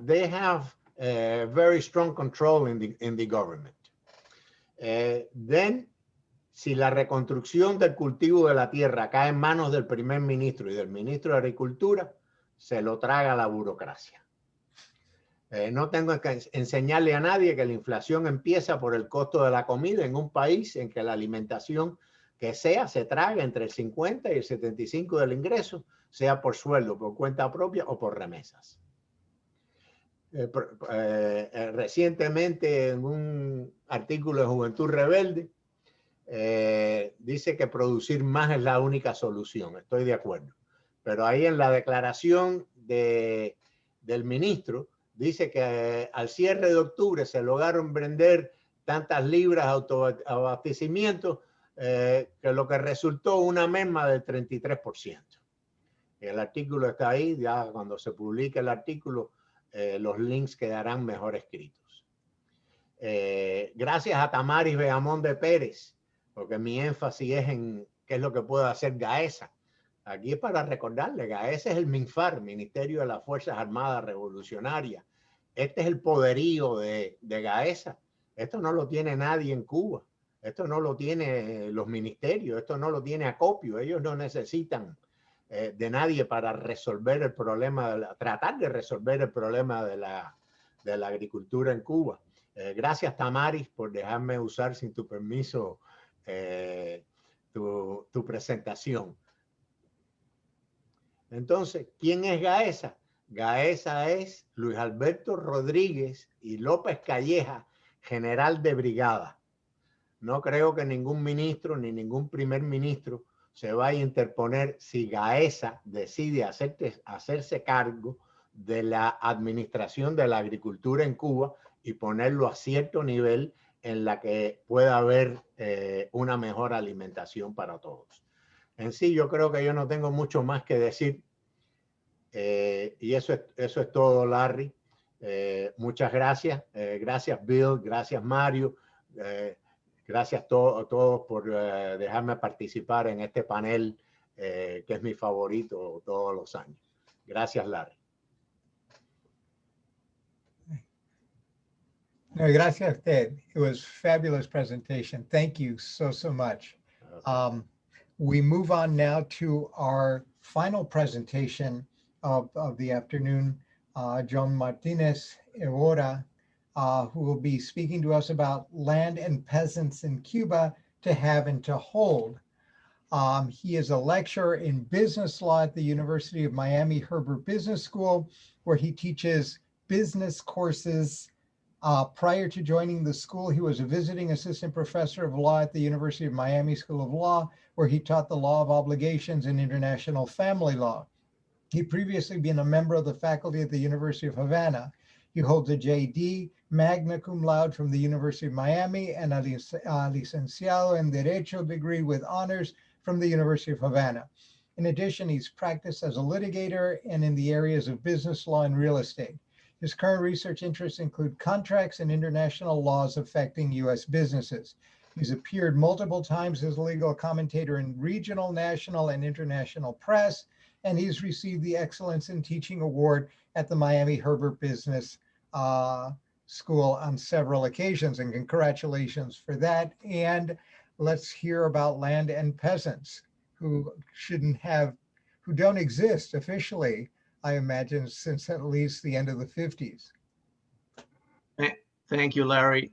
they have very strong control in the government. Then, si la reconstrucción del cultivo de la tierra cae en manos del primer ministro y del ministro de Agricultura, se lo traga la burocracia. No tengo que enseñarle a nadie que la inflación empieza por el costo de la comida en un país en que la alimentación que sea se traga entre el 50 y el 75 del ingreso, sea por sueldo, por cuenta propia o por remesas. Recientemente en un artículo de Juventud Rebelde dice que producir más es la única solución. Estoy de acuerdo. Pero ahí en la declaración del ministro dice que al cierre de octubre se lograron vender tantas libras de autoabastecimiento que lo que resultó una merma del 33%. El artículo está ahí, ya cuando se publique el artículo, los links quedarán mejor escritos. Gracias a Tamaris Beamón de Pérez, porque mi énfasis es en qué es lo que puede hacer GAESA. Aquí es para recordarle, GAESA es el MINFAR, Ministerio de las Fuerzas Armadas Revolucionarias. Este es el poderío de GAESA. Esto no lo tiene nadie en Cuba. Esto no lo tiene los ministerios. Esto no lo tiene Acopio. Ellos no necesitan de nadie para resolver el problema, tratar de resolver el problema de la agricultura en Cuba. Gracias, Tamaris, por dejarme usar sin tu permiso tu presentación. Entonces, ¿quién es GAESA? GAESA es Luis Alberto Rodríguez y López Calleja, general de brigada. No creo que ningún ministro ni ningún primer ministro se vaya a interponer si GAESA decide hacerse cargo de la administración de la agricultura en Cuba y ponerlo a cierto nivel en la que pueda haber una mejor alimentación para todos. En sí, yo creo que yo no tengo mucho más que decir. Y eso es todo, Larry. Muchas gracias. Gracias, Bill. Gracias, Mario. Gracias a todos por dejarme participar en este panel que es mi favorito todos los años. Gracias, Larry. No, gracias a usted. It was a fabulous presentation. Thank you so much. Okay. We move on now to our final presentation of the afternoon, Joan Martínez, Evora, who will be speaking to us about land and peasants in Cuba to have and to hold. He is a lecturer in business law at the University of Miami Herbert Business School, where he teaches business courses. Prior to joining the school, he was a visiting assistant professor of law at the University of Miami School of Law, where he taught the law of obligations and international family law. He previously been a member of the faculty at the University of Havana. He holds a JD, magna cum laude from the University of Miami, and a licenciado en Derecho degree with honors from the University of Havana. In addition, he's practiced as a litigator and in the areas of business law and real estate. His current research interests include contracts and international laws affecting U.S. businesses. He's appeared multiple times as a legal commentator in regional, national, and international press, and he's received the Excellence in Teaching Award at the Miami Herbert Business School on several occasions, and congratulations for that. And let's hear about land and peasants who don't exist officially, I imagine, since at least the end of the 50s. Thank you, Larry.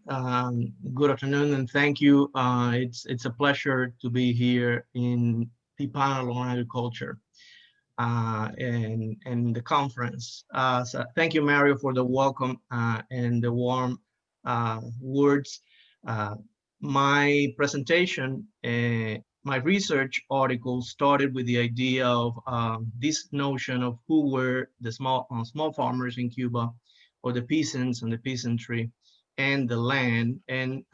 Good afternoon, and thank you. It's a pleasure to be here in the panel on agriculture and the conference. So thank you, Mario, for the welcome and the warm words. My presentation, my research article started with the idea of this notion of who were the small farmers in Cuba, or the peasants and the peasantry, and the land, and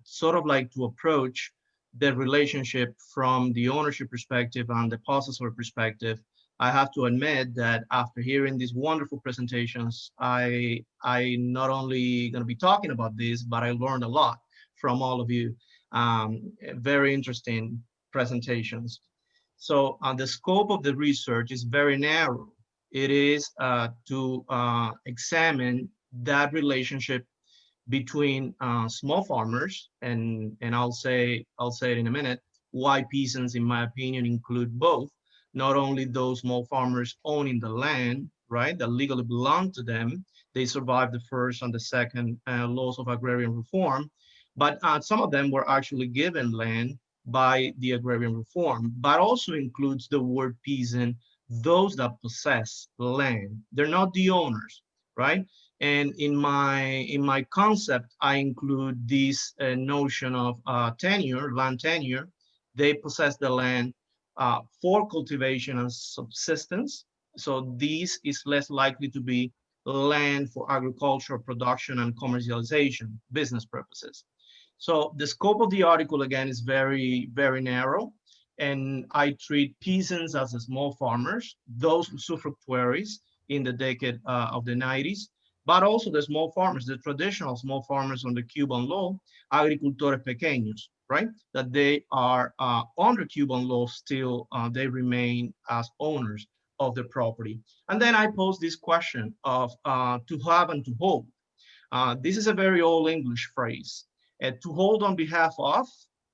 sort of like to approach the relationship from the ownership perspective and the possessor perspective. I have to admit that after hearing these wonderful presentations, I not only going to be talking about this, but I learned a lot from all of you. Very interesting presentations. So the scope of the research is very narrow. It is to examine that relationship between small farmers, and I'll say it in a minute, why peasants, in my opinion, include both, not only those small farmers owning the land, right, that legally belong to them. They survived the first and the second laws of agrarian reform, but some of them were actually given land by the agrarian reform, but also includes the word peasant, those that possess land. They're not the owners, right? And in my concept, I include this notion of tenure, land tenure. They possess the land for cultivation and subsistence. So this is less likely to be land for agricultural production and commercialization, business purposes. So the scope of the article, again, is very, very narrow. And I treat peasants as small farmers, those usufructuaries in the decade of the 90s, but also the small farmers, the traditional small farmers under Cuban law, agricultores pequeños, right? That they are under Cuban law still, they remain as owners of the property. And then I pose this question of to have and to hold. This is a very old English phrase. To hold on behalf of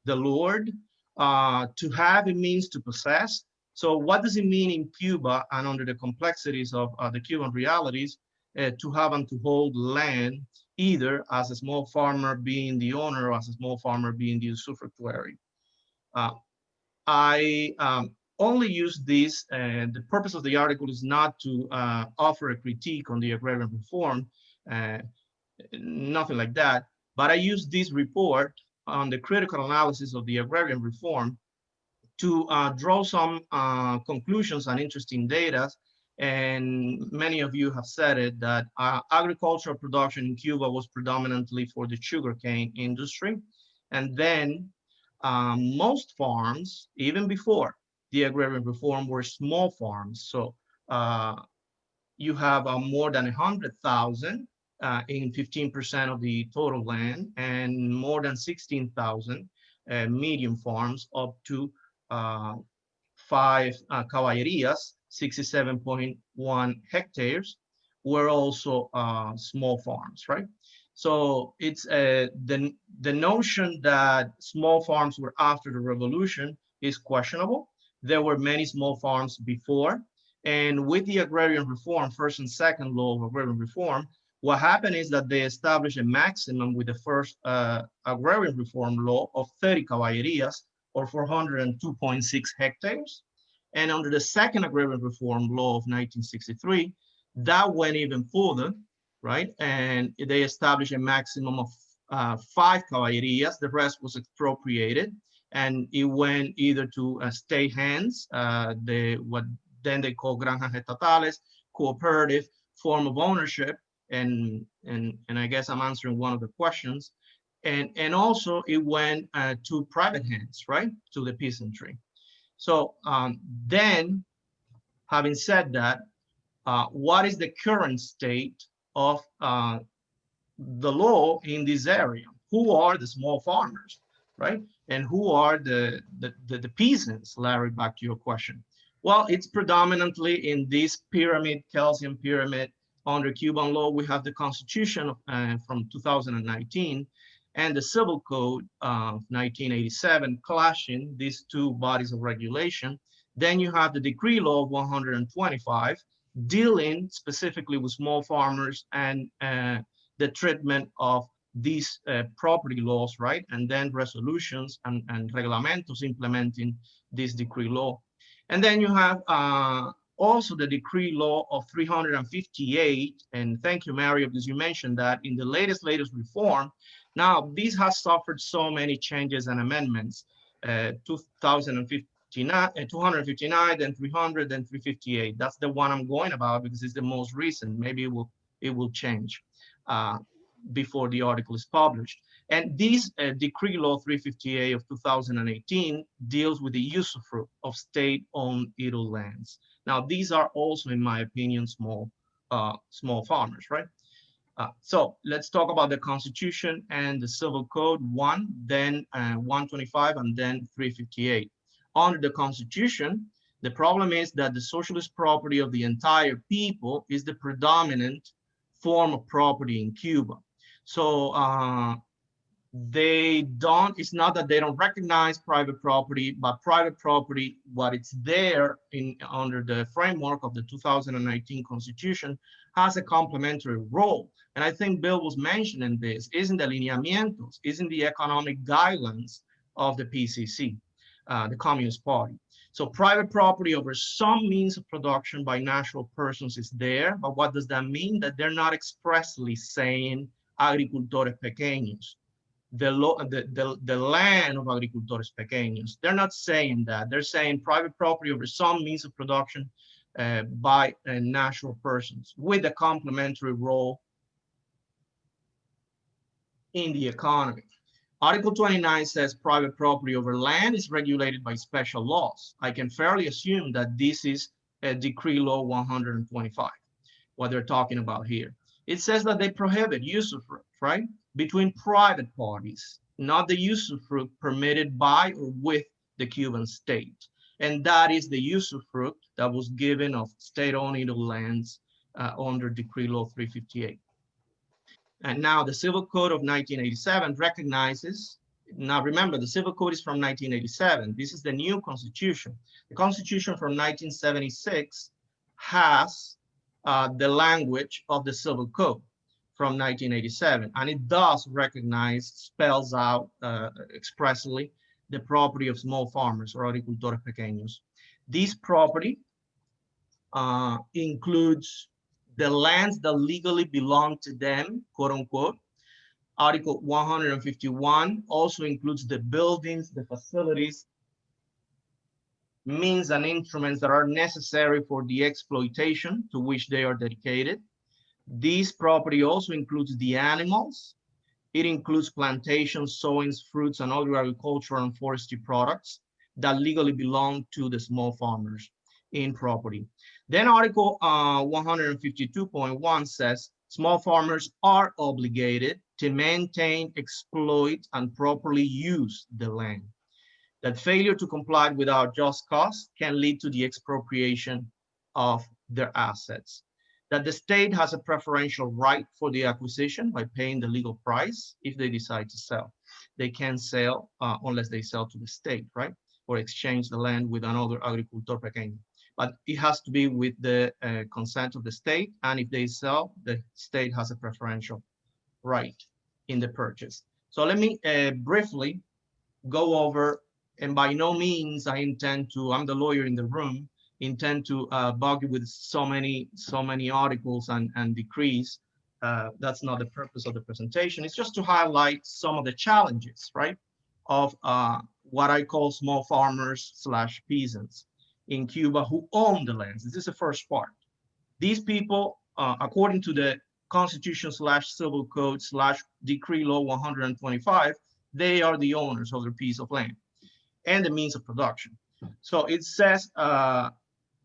the Lord, to have, it means to possess. So what does it mean in Cuba and under the complexities of the Cuban realities, to have and to hold land, either as a small farmer being the owner or as a small farmer being the usufructuary? I only use this, and the purpose of the article is not to offer a critique on the agrarian reform, nothing like that, but I use this report on the critical analysis of the agrarian reform to draw some conclusions and interesting data. And many of you have said it, that agricultural production in Cuba was predominantly for the sugarcane industry. And then most farms, even before the agrarian reform, were small farms. So you have more than 100,000 in 15% of the total land, and more than 16,000 medium farms up to 5 caballerías, 67.1 hectares, were also small farms, right? So it's the notion that small farms were after the revolution is questionable. There were many small farms before, and with the agrarian reform, first and second law of agrarian reform, what happened is that they established a maximum with the first agrarian reform law of 30 caballerías, or 402.6 hectares. And under the second agrarian reform law of 1963, that went even further, right? And they established a maximum of 5 caballerías. The rest was expropriated, and it went either to state hands, what then they call granjas estatales, cooperative form of ownership, and I guess I'm answering one of the questions. And also it went to private hands, right? To the peasantry. So then, having said that, what is the current state of the law in this area? Who are the small farmers, right? And who are the peasants, Larry, back to your question? Well, it's predominantly in this pyramid, calcium pyramid. Under Cuban law, we have the Constitution from 2019 and the Civil Code of 1987 clashing these two bodies of regulation. Then you have the Decree Law of 125 dealing specifically with small farmers and the treatment of these property laws, right? And then resolutions and reglamentos implementing this decree law. And then you have also the decree law of 358. And thank you, Mario, because you mentioned that in the latest reform. Now, this has suffered so many changes and amendments, 259, then 300, then 358. That's the one I'm going about because it's the most recent. Maybe it will change before the article is published. And this decree law 358 of 2018 deals with the usufruct of state-owned idle lands. Now, these are also, in my opinion, small farmers, right? So let's talk about the Constitution and the Civil Code 1, then 125, and then 358. Under the Constitution, the problem is that the socialist property of the entire people is the predominant form of property in Cuba. So it's not that they don't recognize private property, but private property, what it's there under the framework of the 2019 Constitution, has a complementary role. And I think Bill was mentioning this, is in the lineamientos, is in the economic guidelines of the PCC, the Communist Party. So private property over some means of production by natural persons is there, but what does that mean? That they're not expressly saying agricultores pequeños, the land of agricultores pequeños. They're not saying that. They're saying private property over some means of production by natural persons with a complementary role in the economy. Article 29 says private property over land is regulated by special laws. I can fairly assume that this is a decree law 125, what they're talking about here. It says that they prohibit usufruct, right, between private parties, not the usufruct permitted by or with the Cuban state. And that is the usufruct that was given of state-owned idle lands under Decree Law 358. And now the Civil Code of 1987 recognizes, now remember, the Civil Code is from 1987. This is the new Constitution. The Constitution from 1976 has the language of the Civil Code from 1987. And it does recognize, spells out expressly the property of small farmers or agricultores pequeños. This property includes the lands that legally belong to them, quote unquote. Article 151 also includes the buildings, the facilities, means and instruments that are necessary for the exploitation to which they are dedicated. This property also includes the animals. It includes plantations, sowings, fruits, and other agricultural and forestry products that legally belong to the small farmers in property. Then Article 152.1 says small farmers are obligated to maintain, exploit, and properly use the land. That failure to comply without just cause can lead to the expropriation of their assets. That the state has a preferential right for the acquisition by paying the legal price if they decide to sell. They can't sell unless they sell to the state, right? Or exchange the land with another agricultor pequeño. But it has to be with the consent of the state. And if they sell, the state has a preferential right in the purchase. So let me briefly go over, and by no means I intend to, I'm the lawyer in the room, intend to bug you with so many articles and decrees. That's not the purpose of the presentation. It's just to highlight some of the challenges, right, of what I call small farmers / peasants in Cuba who own the lands. This is the first part. These people, according to the Constitution / Civil Code / Decree Law 125, they are the owners of their piece of land and the means of production. So it says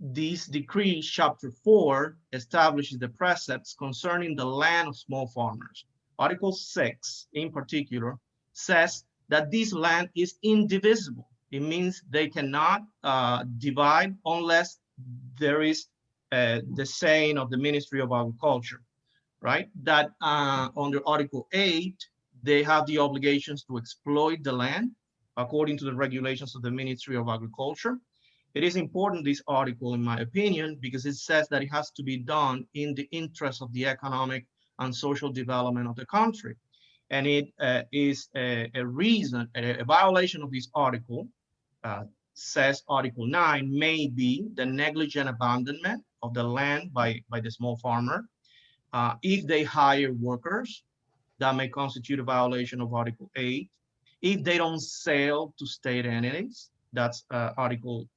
this decree, chapter 4, establishes the precepts concerning the land of small farmers. Article 6, in particular, says that this land is indivisible. It means they cannot divide unless there is the saying of the Ministry of Agriculture, right? That under Article 8, they have the obligations to exploit the land according to the regulations of the Ministry of Agriculture. It is important, this article, in my opinion, because it says that it has to be done in the interest of the economic and social development of the country. and it is a reason, a violation of this article, says Article 9, may be the negligent abandonment of the land by the small farmer. If they hire workers, that may constitute a violation of Article 8. If they don't sell to state entities, that's Article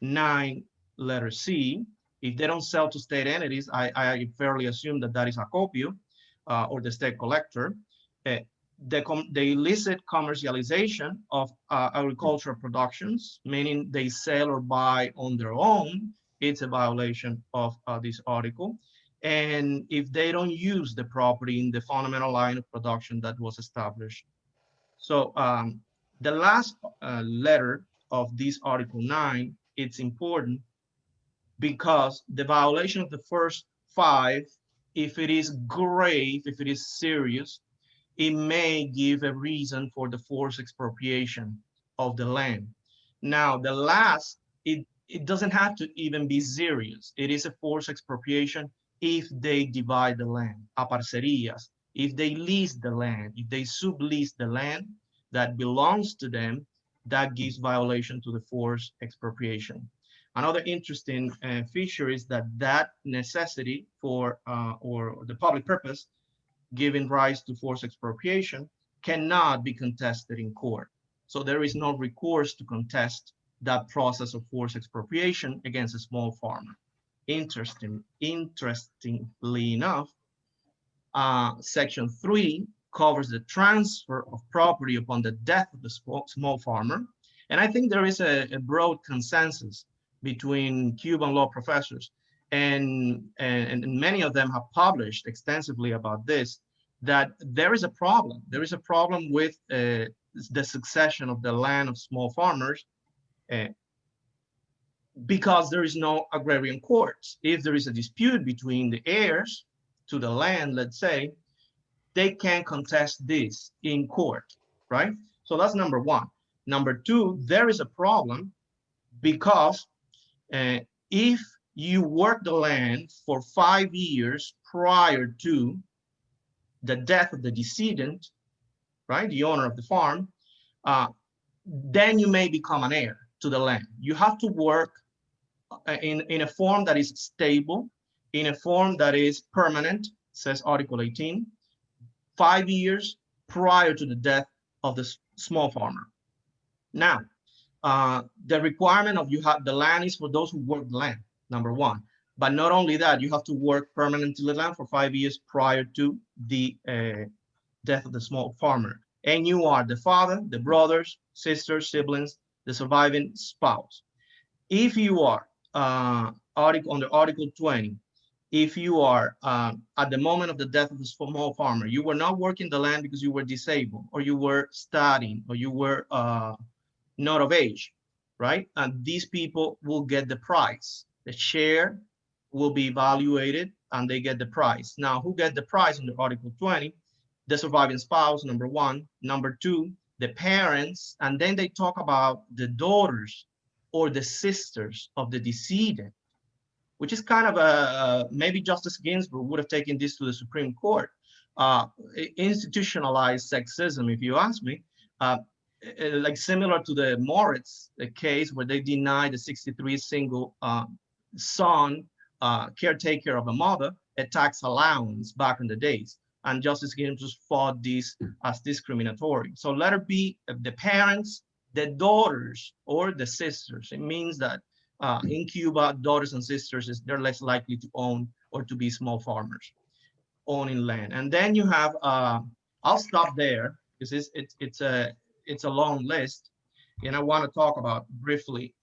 9, letter C. If they don't sell to state entities, I fairly assume that that is Acopio or the state collector. The illicit commercialization of agricultural productions, meaning they sell or buy on their own, it's a violation of this article. And if they don't use the property in the fundamental line of production that was established. So the last letter of this Article 9, it's important because the violation of the first 5, if it is grave, if it is serious, it may give a reason for the forced expropriation of the land. Now, the last, it doesn't have to even be serious. It is a forced expropriation if they divide the land, a parcerias, if they lease the land, if they sublease the land that belongs to them, that gives violation to the forced expropriation. Another interesting feature is that necessity for, or the public purpose, giving rise to forced expropriation cannot be contested in court. So there is no recourse to contest that process of forced expropriation against a small farmer. Interestingly enough, Section 3 covers the transfer of property upon the death of the small farmer. And I think there is a broad consensus between Cuban law professors, and many of them have published extensively about this, that there is a problem. There is a problem with the succession of the land of small farmers because there is no agrarian courts. If there is a dispute between the heirs to the land, let's say, they can contest this in court, right? So that's number one. Number two, there is a problem because if you work the land for 5 years prior to the death of the decedent, right, the owner of the farm, then you may become an heir to the land. You have to work in a form that is stable, in a form that is permanent, says Article 18, 5 years prior to the death of the small farmer. Now, the requirement of the land is for those who work the land, number one. But not only that, you have to work permanently the land for 5 years prior to the death of the small farmer. And you are the father, the brothers, sisters, siblings, the surviving spouse. If you are under Article 20, if you are at the moment of the death of the small farmer, you were not working the land because you were disabled, or you were studying, or you were not of age, right? And these people will get the price. The share will be evaluated and they get the price. Now, who get the price under Article 20? The surviving spouse, number one. Number two, the parents. And then they talk about the daughters or the sisters of the decedent, which is kind of a, maybe Justice Ginsburg would have taken this to the Supreme Court. Institutionalized sexism, if you ask me, like similar to the Moritz case where they denied the 63 single son caretaker of a mother a tax allowance back in the days. And Justice Ginsburg fought this as discriminatory. So let it be the parents, the daughters, or the sisters. It means that in Cuba, daughters and sisters, they're less likely to own or to be small farmers owning land. And then you have, I'll stop there because it's a long list. And I want to talk about briefly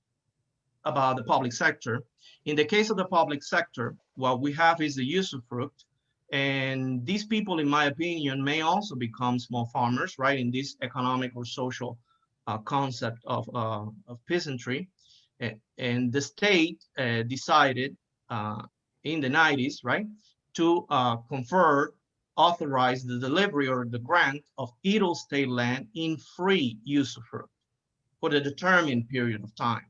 about the public sector. In the case of the public sector, what we have is the usufruct. And these people, in my opinion, may also become small farmers, right? In this economic or social concept of peasantry. And the state decided in the 90s, right, to authorize the delivery or the grant of idle state land in free usufruct for the determined period of time,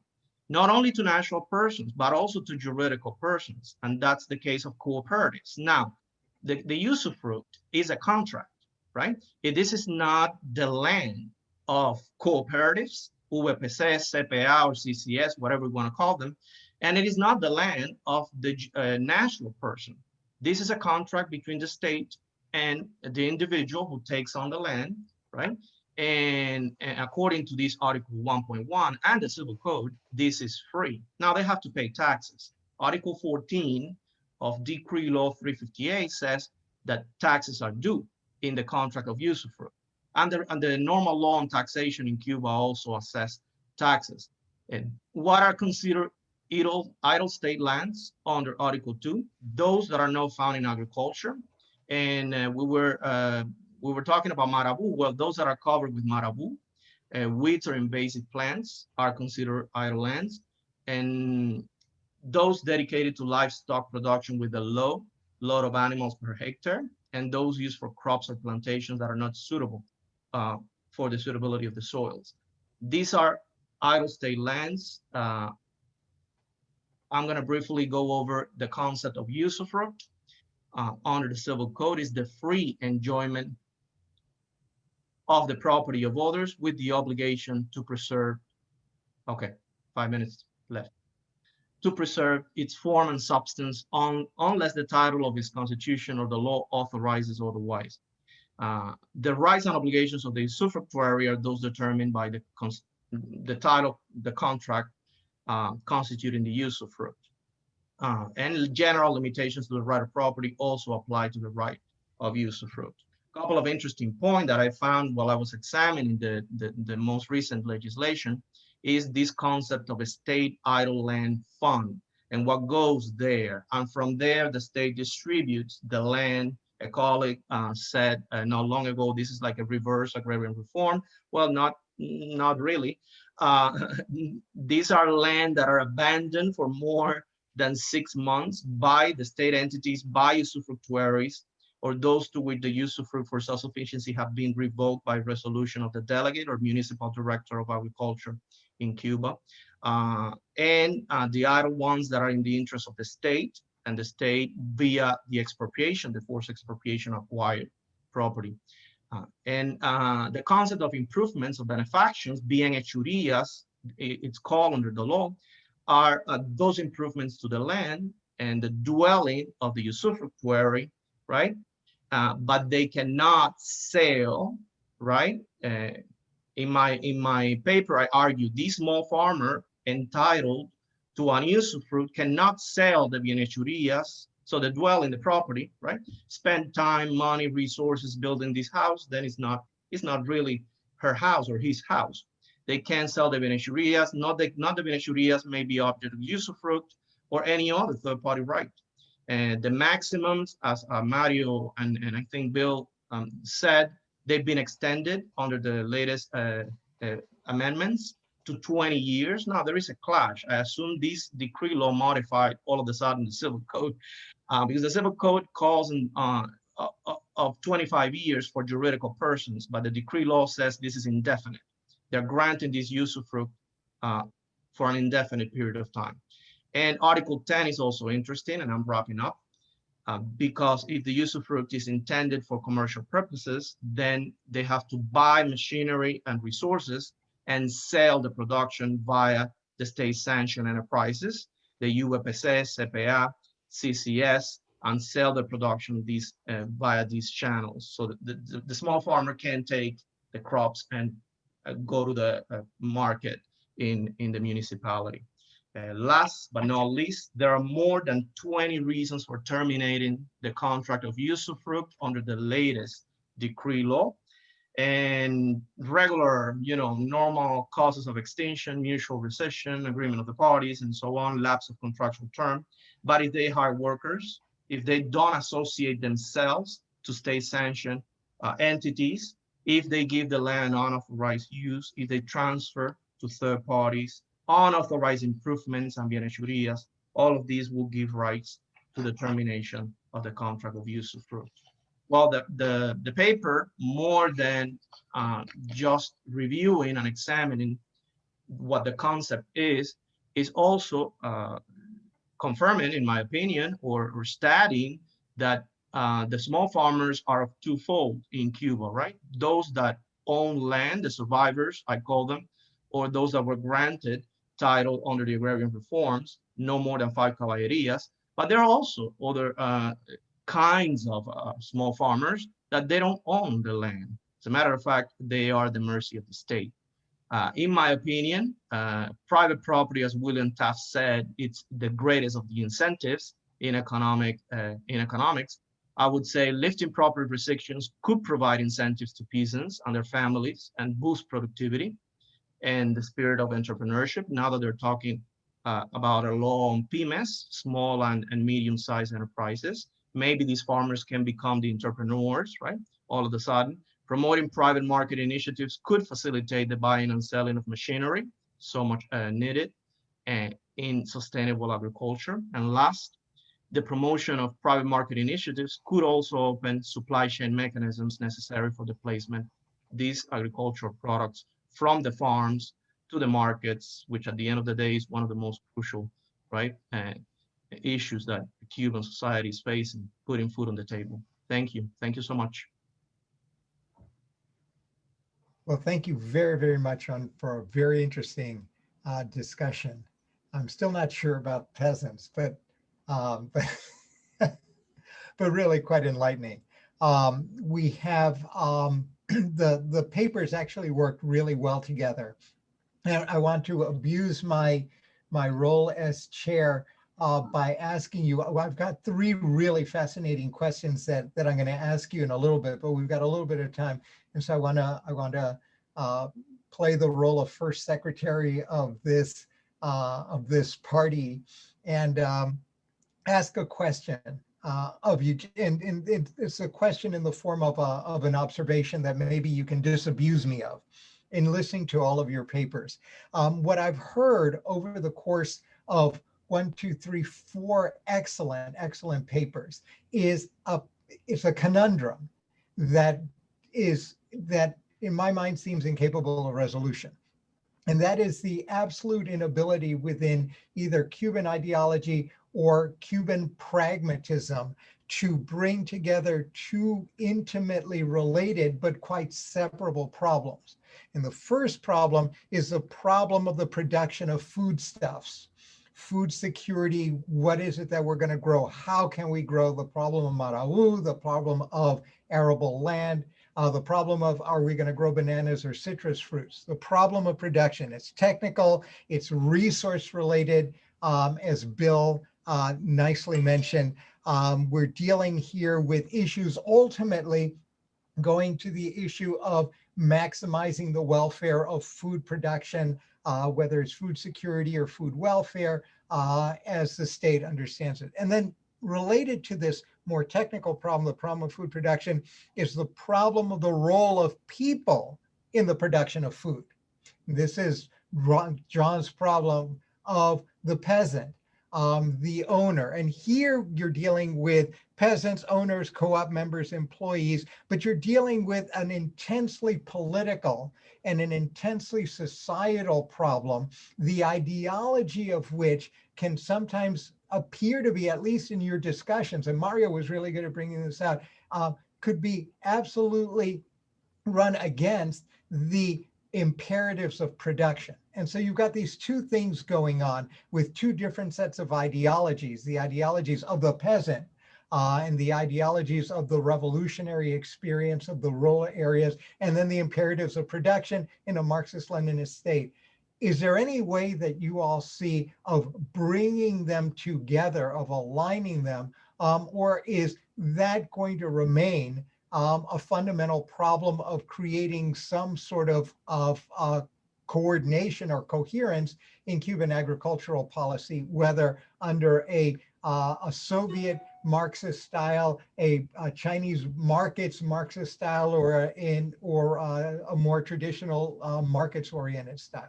not only to natural persons, but also to juridical persons. And that's the case of cooperatives. Now, the usufruct is a contract. right? If this is not the land of cooperatives, UVPC, CPA, or CCS, whatever we want to call them, and it is not the land of the national person. This is a contract between the state and the individual who takes on the land, right? And according to this Article 1.1 and the Civil Code, this is free. Now they have to pay taxes. Article 14 of Decree Law 358 says that taxes are due in the contract of usufruct. And the normal law on taxation in Cuba also assess taxes. And what are considered idle state lands under Article 2? Those that are not found in agriculture. And we were talking about Marabu. Well, those that are covered with Marabu, weeds or invasive plants are considered idle lands. And those dedicated to livestock production with a low load of animals per hectare, and those used for crops or plantations that are not suitable for the suitability of the soils. These are idle state lands. I'm going to briefly go over the concept of usufruct. Under the Civil Code is the free enjoyment of the property of others with the obligation to preserve, okay, 5 minutes left, to preserve its form and substance unless the title of its constitution or the law authorizes otherwise. The rights and obligations of the usufructuary are those determined by the title, the contract constituting the usufruct. And general limitations to the right of property also apply to the right of usufruct. A couple of interesting points that I found while I was examining the most recent legislation is this concept of a state idle land fund and what goes there. And from there, the state distributes the land. A colleague said not long ago, this is like a reverse agrarian reform. Well, not really. These are land that are abandoned for more than 6 months by the state entities, by usufructuaries, or those to which the usufruct for self-sufficiency have been revoked by resolution of the delegate or municipal director of agriculture in Cuba. And the idle ones that are in the interest of the state, and the state via the expropriation, the forced expropriation acquired property. And the concept of improvements or benefactions, being hechurias, it's called under the law, are those improvements to the land and the dwelling of the usufructuary, right? But they cannot sell, right? In my paper, I argue this small farmer entitled to an usufruct cannot sell the bienhechurias, so they dwell in the property, right? Spend time, money, resources building this house, then it's not really her house or his house. They can't sell the bienhechurias, not the bienhechurias may be object of usufruct or any other third-party right. And the maximums, as Mario and I think Bill said, they've been extended under the latest amendments to 20 years. Now there is a clash. I assume this decree law modified all of a sudden the Civil Code because the Civil Code calls of 25 years for juridical persons, but the decree law says this is indefinite. They're granting this usufruct for an indefinite period of time. And Article 10 is also interesting, and I'm wrapping up, because if the usufruct is intended for commercial purposes, then they have to buy machinery and resources and sell the production via the state-sanctioned enterprises, the UVPC, CPA, CCS, and sell the production via these channels. So the small farmer can take the crops and go to the market in the municipality. Last but not least, there are more than 20 reasons for terminating the contract of usufruct under the latest decree law. And regular, normal causes of extinction, mutual rescission, agreement of the parties, and so on, lapse of contractual term. But if they hire workers, if they don't associate themselves to state-sanctioned entities, if they give the land unauthorized use, if they transfer to third parties, unauthorized improvements and bienhechurias, all of these will give rights to the termination of the contract of usufruct. Well, the paper, more than just reviewing and examining what the concept is also confirming, in my opinion, or studying that the small farmers are twofold in Cuba, right? Those that own land, the survivors, I call them, or those that were granted title under the agrarian reforms, no more than 5 caballerías. But there are also other kinds of small farmers that they don't own the land. As a matter of fact, they are at the mercy of the state. In my opinion, private property, as William Taft said, it's the greatest of the incentives in economics. I would say lifting property restrictions could provide incentives to peasants and their families and boost productivity and the spirit of entrepreneurship. Now that they're talking about a law on pymes, small and medium-sized enterprises, maybe these farmers can become the entrepreneurs, right? All of a sudden, promoting private market initiatives could facilitate the buying and selling of machinery, so much needed in sustainable agriculture. And last, the promotion of private market initiatives could also open supply chain mechanisms necessary for the placement of these agricultural products from the farms to the markets, which at the end of the day is one of the most crucial, right, issues that the Cuban society is facing, putting food on the table. Thank you. Thank you so much. Well, thank you very, very much for a very interesting discussion. I'm still not sure about peasants, but really quite enlightening. We have the papers actually worked really well together. And I want to abuse my role as chair by asking you, I've got 3 really fascinating questions that I'm going to ask you in a little bit, but we've got a little bit of time. And so I want to play the role of first secretary of this party and ask a question of you. And it's a question in the form of an observation that maybe you can disabuse me of in listening to all of your papers. What I've heard over the course of 1, 2, 3, 4 excellent papers is it's a conundrum that in my mind seems incapable of resolution. And that is the absolute inability within either Cuban ideology or Cuban pragmatism to bring together 2 intimately related but quite separable problems. And the first problem is the problem of the production of foodstuffs. Food security, what is it that we're going to grow? How can we grow? The problem of Maraú, the problem of arable land, the problem of are we going to grow bananas or citrus fruits? The problem of production, it's technical, it's resource related, as Bill nicely mentioned. We're dealing here with issues ultimately going to the issue of maximizing the welfare of food production, whether it's food security or food welfare, as the state understands it. And then related to this more technical problem, the problem of food production, is the problem of the role of people in the production of food. This is John's problem of the peasant, the owner. And here you're dealing with peasants, owners, co-op members, employees, but you're dealing with an intensely political and an intensely societal problem, the ideology of which can sometimes appear to be, at least in your discussions, and Mario was really good at bringing this out, could be absolutely run against the imperatives of production. And so you've got these 2 things going on with 2 different sets of ideologies, the ideologies of the peasant and the ideologies of the revolutionary experience of the rural areas, and then the imperatives of production in a Marxist-Leninist state. Is there any way that you all see of bringing them together, of aligning them, or is that going to remain a fundamental problem of creating some sort of coordination or coherence in Cuban agricultural policy, whether under a Soviet Marxist style, a Chinese markets Marxist style, or a more traditional markets-oriented style?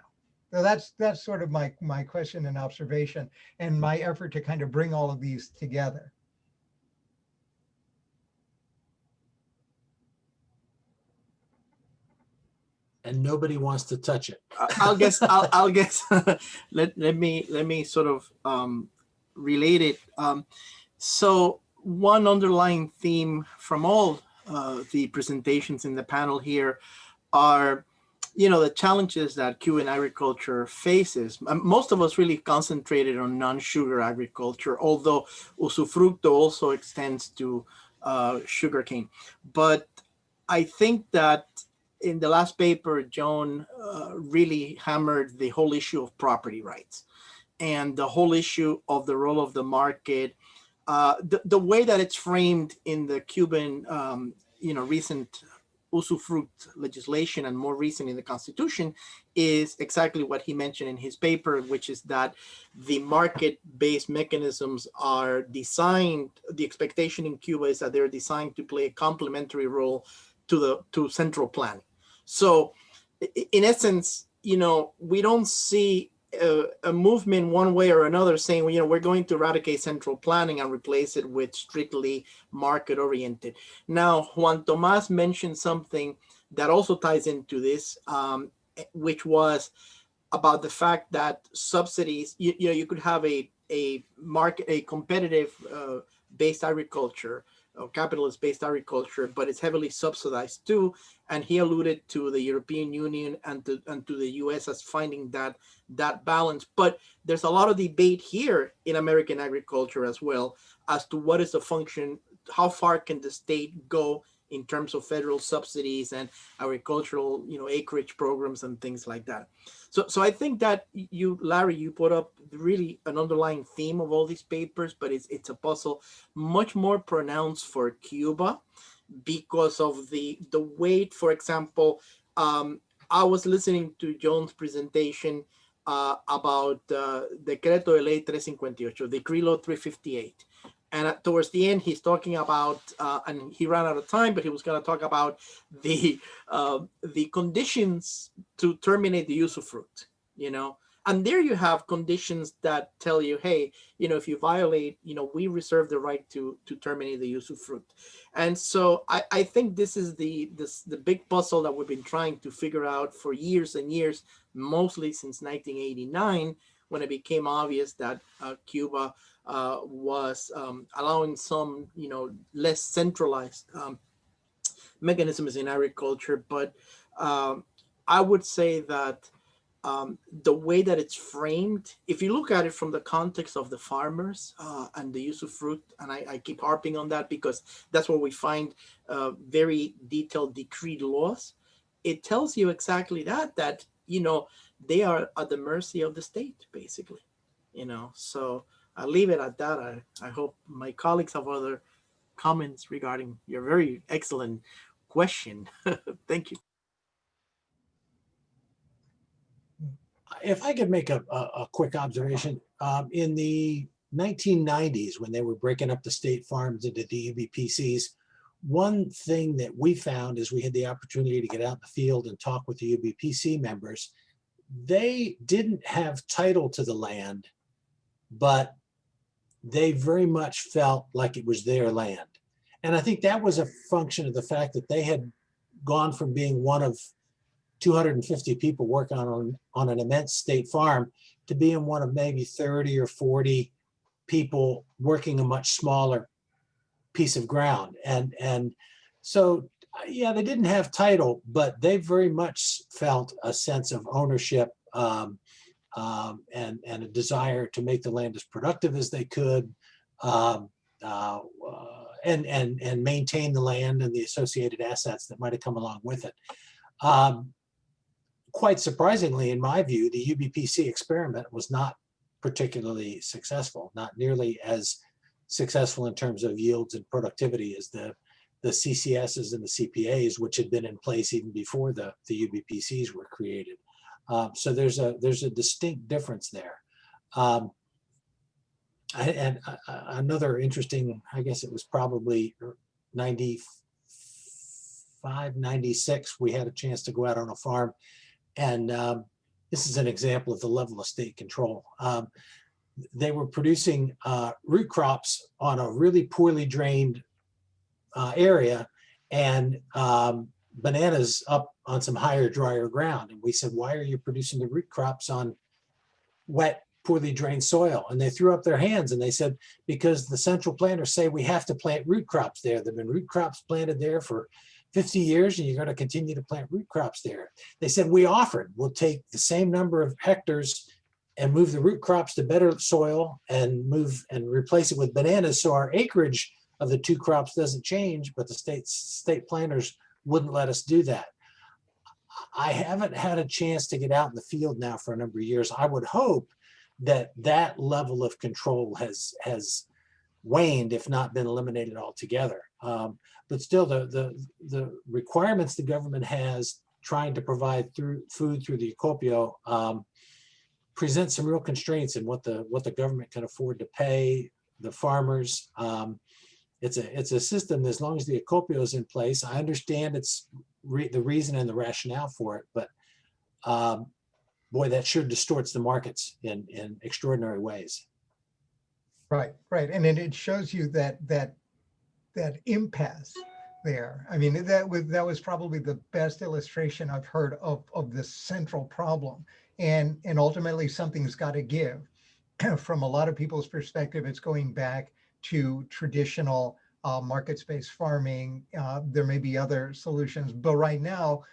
So that's sort of my question and observation, and my effort to kind of bring all of these together. And nobody wants to touch it. I'll guess. let me sort of relate it. So one underlying theme from all the presentations in the panel here are, the challenges that Cuban agriculture faces. Most of us really concentrated on non-sugar agriculture, although usufructo also extends to sugarcane. But I think that in the last paper, Joan really hammered the whole issue of property rights and the whole issue of the role of the market. The way that it's framed in the Cuban, recent usufruct legislation and more recent in the Constitution is exactly what he mentioned in his paper, which is that the market-based mechanisms are designed, the expectation in Cuba is that they're designed to play a complementary role to central planning. So in essence, we don't see a movement one way or another saying, we're going to eradicate central planning and replace it with strictly market oriented. Now, Juan Tomás mentioned something that also ties into this, which was about the fact that subsidies, you could have a competitive based agriculture, capitalist-based agriculture, but it's heavily subsidized too. And he alluded to the European Union and to the US as finding that balance. But there's a lot of debate here in American agriculture as well as to what is the function, how far can the state go in terms of federal subsidies and agricultural, acreage programs and things like that. So I think that Larry, you put up really an underlying theme of all these papers, but it's a puzzle much more pronounced for Cuba because of the weight. For example, I was listening to Joan's presentation about Decreto de Ley 358, Decree Law 358. And towards the end, he's talking about, and he ran out of time, but he was going to talk about the conditions to terminate the usufruct, And there you have conditions that tell you, hey, if you violate, we reserve the right to terminate the usufruct. And so I think this is the big puzzle that we've been trying to figure out for years and years, mostly since 1989, when it became obvious that Cuba was allowing some, less centralized mechanisms in agriculture. But I would say that the way that it's framed, if you look at it from the context of the farmers and the usufruct, and I keep harping on that because that's where we find very detailed decreed laws, it tells you exactly that they are at the mercy of the state, basically, so I'll leave it at that. I hope my colleagues have other comments regarding your very excellent question. Thank you. If I could make a quick observation, in the 1990s, when they were breaking up the state farms into the UBPCs, one thing that we found is we had the opportunity to get out in the field and talk with the UBPC members. They didn't have title to the land, but they very much felt like it was their land. And I think that was a function of the fact that they had gone from being one of 250 people working on an immense state farm to being one of maybe 30 or 40 people working a much smaller piece of ground. And so, yeah, they didn't have title, but they very much felt a sense of ownership and a desire to make the land as productive as they could, and maintain the land and the associated assets that might have come along with it. Quite surprisingly, in my view, the UBPC experiment was not particularly successful, not nearly as successful in terms of yields and productivity as the CCSs and the CPAs, which had been in place even before the UBPCs were created. So there's a distinct difference there. And another interesting, I guess it was probably 95, 96, we had a chance to go out on a farm. And this is an example of the level of state control. They were producing root crops on a really poorly drained area, and bananas up on some higher, drier ground. And we said, why are you producing the root crops on wet, poorly drained soil. And they threw up their hands and they said, because the central planters say we have to plant root crops there. There've been root crops planted there for 50 years and you're going to continue to plant root crops there. They said, we offered, we'll take the same number of hectares and move the root crops to better soil and move and replace it with bananas. So our acreage of the two crops doesn't change, but the state planters wouldn't let us do that. I haven't had a chance to get out in the field now for a number of years. I would hope that that level of control has waned, if not been eliminated altogether. But still, the requirements the government has trying to provide food through the acopio present some real constraints in what the government can afford to pay the farmers. It's a system, as long as the acopio is in place. I understand it's the reason and the rationale for it, but boy, that sure distorts the markets in extraordinary ways. Right, and then it shows you that impasse there. I mean, that was probably the best illustration I've heard of this central problem. And ultimately something's got to give. From a lot of people's perspective, it's going back to traditional market-based farming. There may be other solutions, but right now,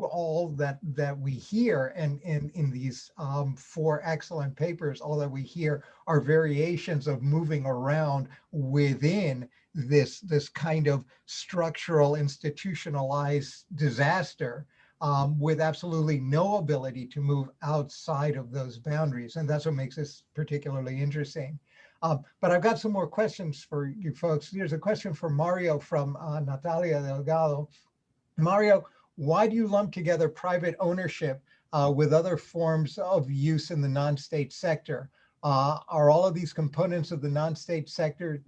all that we hear and in these 4 excellent papers, all that we hear are variations of moving around within this kind of structural, institutionalized disaster, with absolutely no ability to move outside of those boundaries. And that's what makes this particularly interesting. But I've got some more questions for you folks. Here's a question for Mario from Natalia Delgado. Mario, why do you lump together private ownership with other forms of use in the non-state sector? Are all of these components of the non-state sector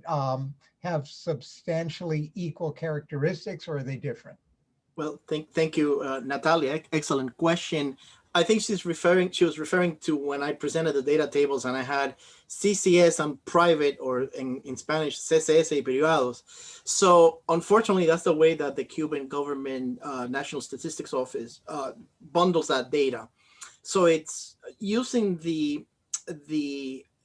have substantially equal characteristics, or are they different? Well, thank you, Natalia. Excellent question. I think she was referring to when I presented the data tables and I had CCS and private, or in Spanish, CCS y privados. So unfortunately, that's the way that the Cuban government National Statistics Office bundles that data. So it's using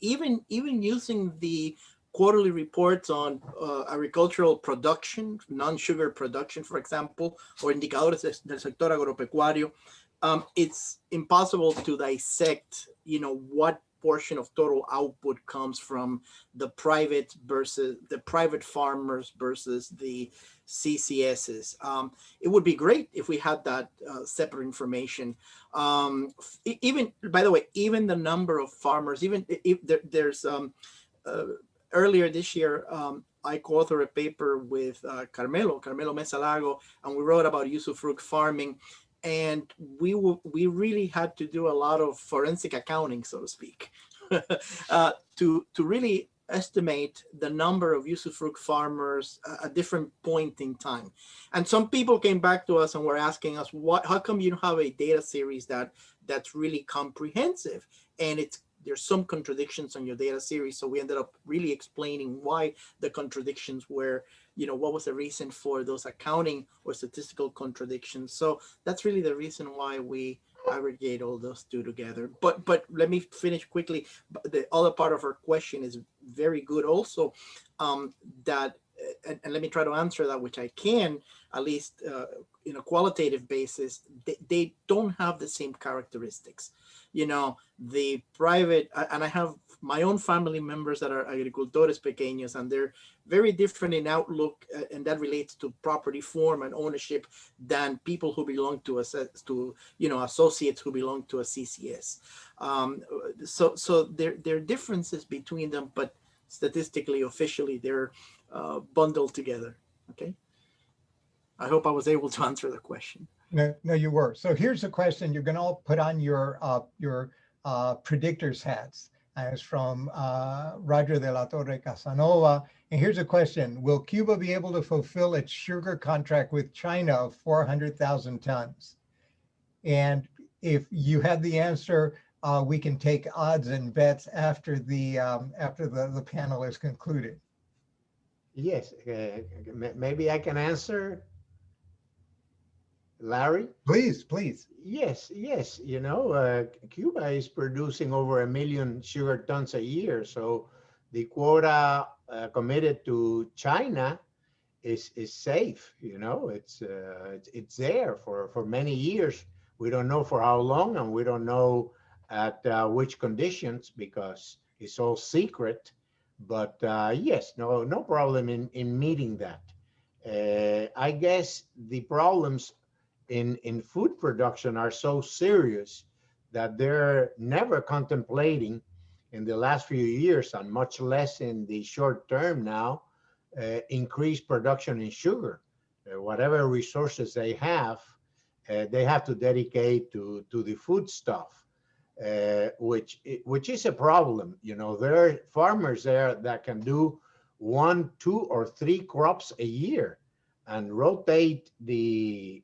even using the quarterly reports on agricultural production, non-sugar production, for example, or indicadores del sector agropecuario. It's impossible to dissect, what portion of total output comes from the private farmers versus the CCSs. It would be great if we had that separate information. Even, by the way, even the number of farmers, even if there's earlier this year, I co-authored a paper with Carmelo Mesalago, and we wrote about usufruct farming. And we really had to do a lot of forensic accounting, so to speak, to really estimate the number of usufruct farmers at different point in time. And some people came back to us and were asking us, how come you don't have a data series that's really comprehensive? And there's some contradictions on your data series. So we ended up really explaining why the contradictions were, what was the reason for those accounting or statistical contradictions. So that's really the reason why we aggregate all those two together. But let me finish quickly. The other part of our question is very good also, and let me try to answer that, which I can, at least in a qualitative basis. They don't have the same characteristics. The private, and I have my own family members that are agricultores pequeños, and they're very different in outlook, and that relates to property form and ownership than people who belong to associates who belong to a CCS. So there are differences between them, but statistically, officially, they're bundled together. Okay. I hope I was able to answer the question. No, you were. So here's a question. You're going to all put on your predictors hats. It's from Roger de la Torre Casanova. And here's a question. Will Cuba be able to fulfill its sugar contract with China of 400,000 tons? And if you have the answer, we can take odds and bets after the panel is concluded. Yes, maybe I can answer. Larry? Please, please. Yes, yes. Cuba is producing over 1 million sugar tons a year. So the quota committed to China is safe. It's there for many years. We don't know for how long, and we don't know at which conditions, because it's all secret. But yes, no problem in meeting that. I guess the problems in food production are so serious that they're never contemplating in the last few years, and much less in the short term now, increased production in sugar. Whatever resources they have to dedicate to the food stuff, which is a problem. There are farmers there that can do 1, 2, or 3 crops a year and rotate the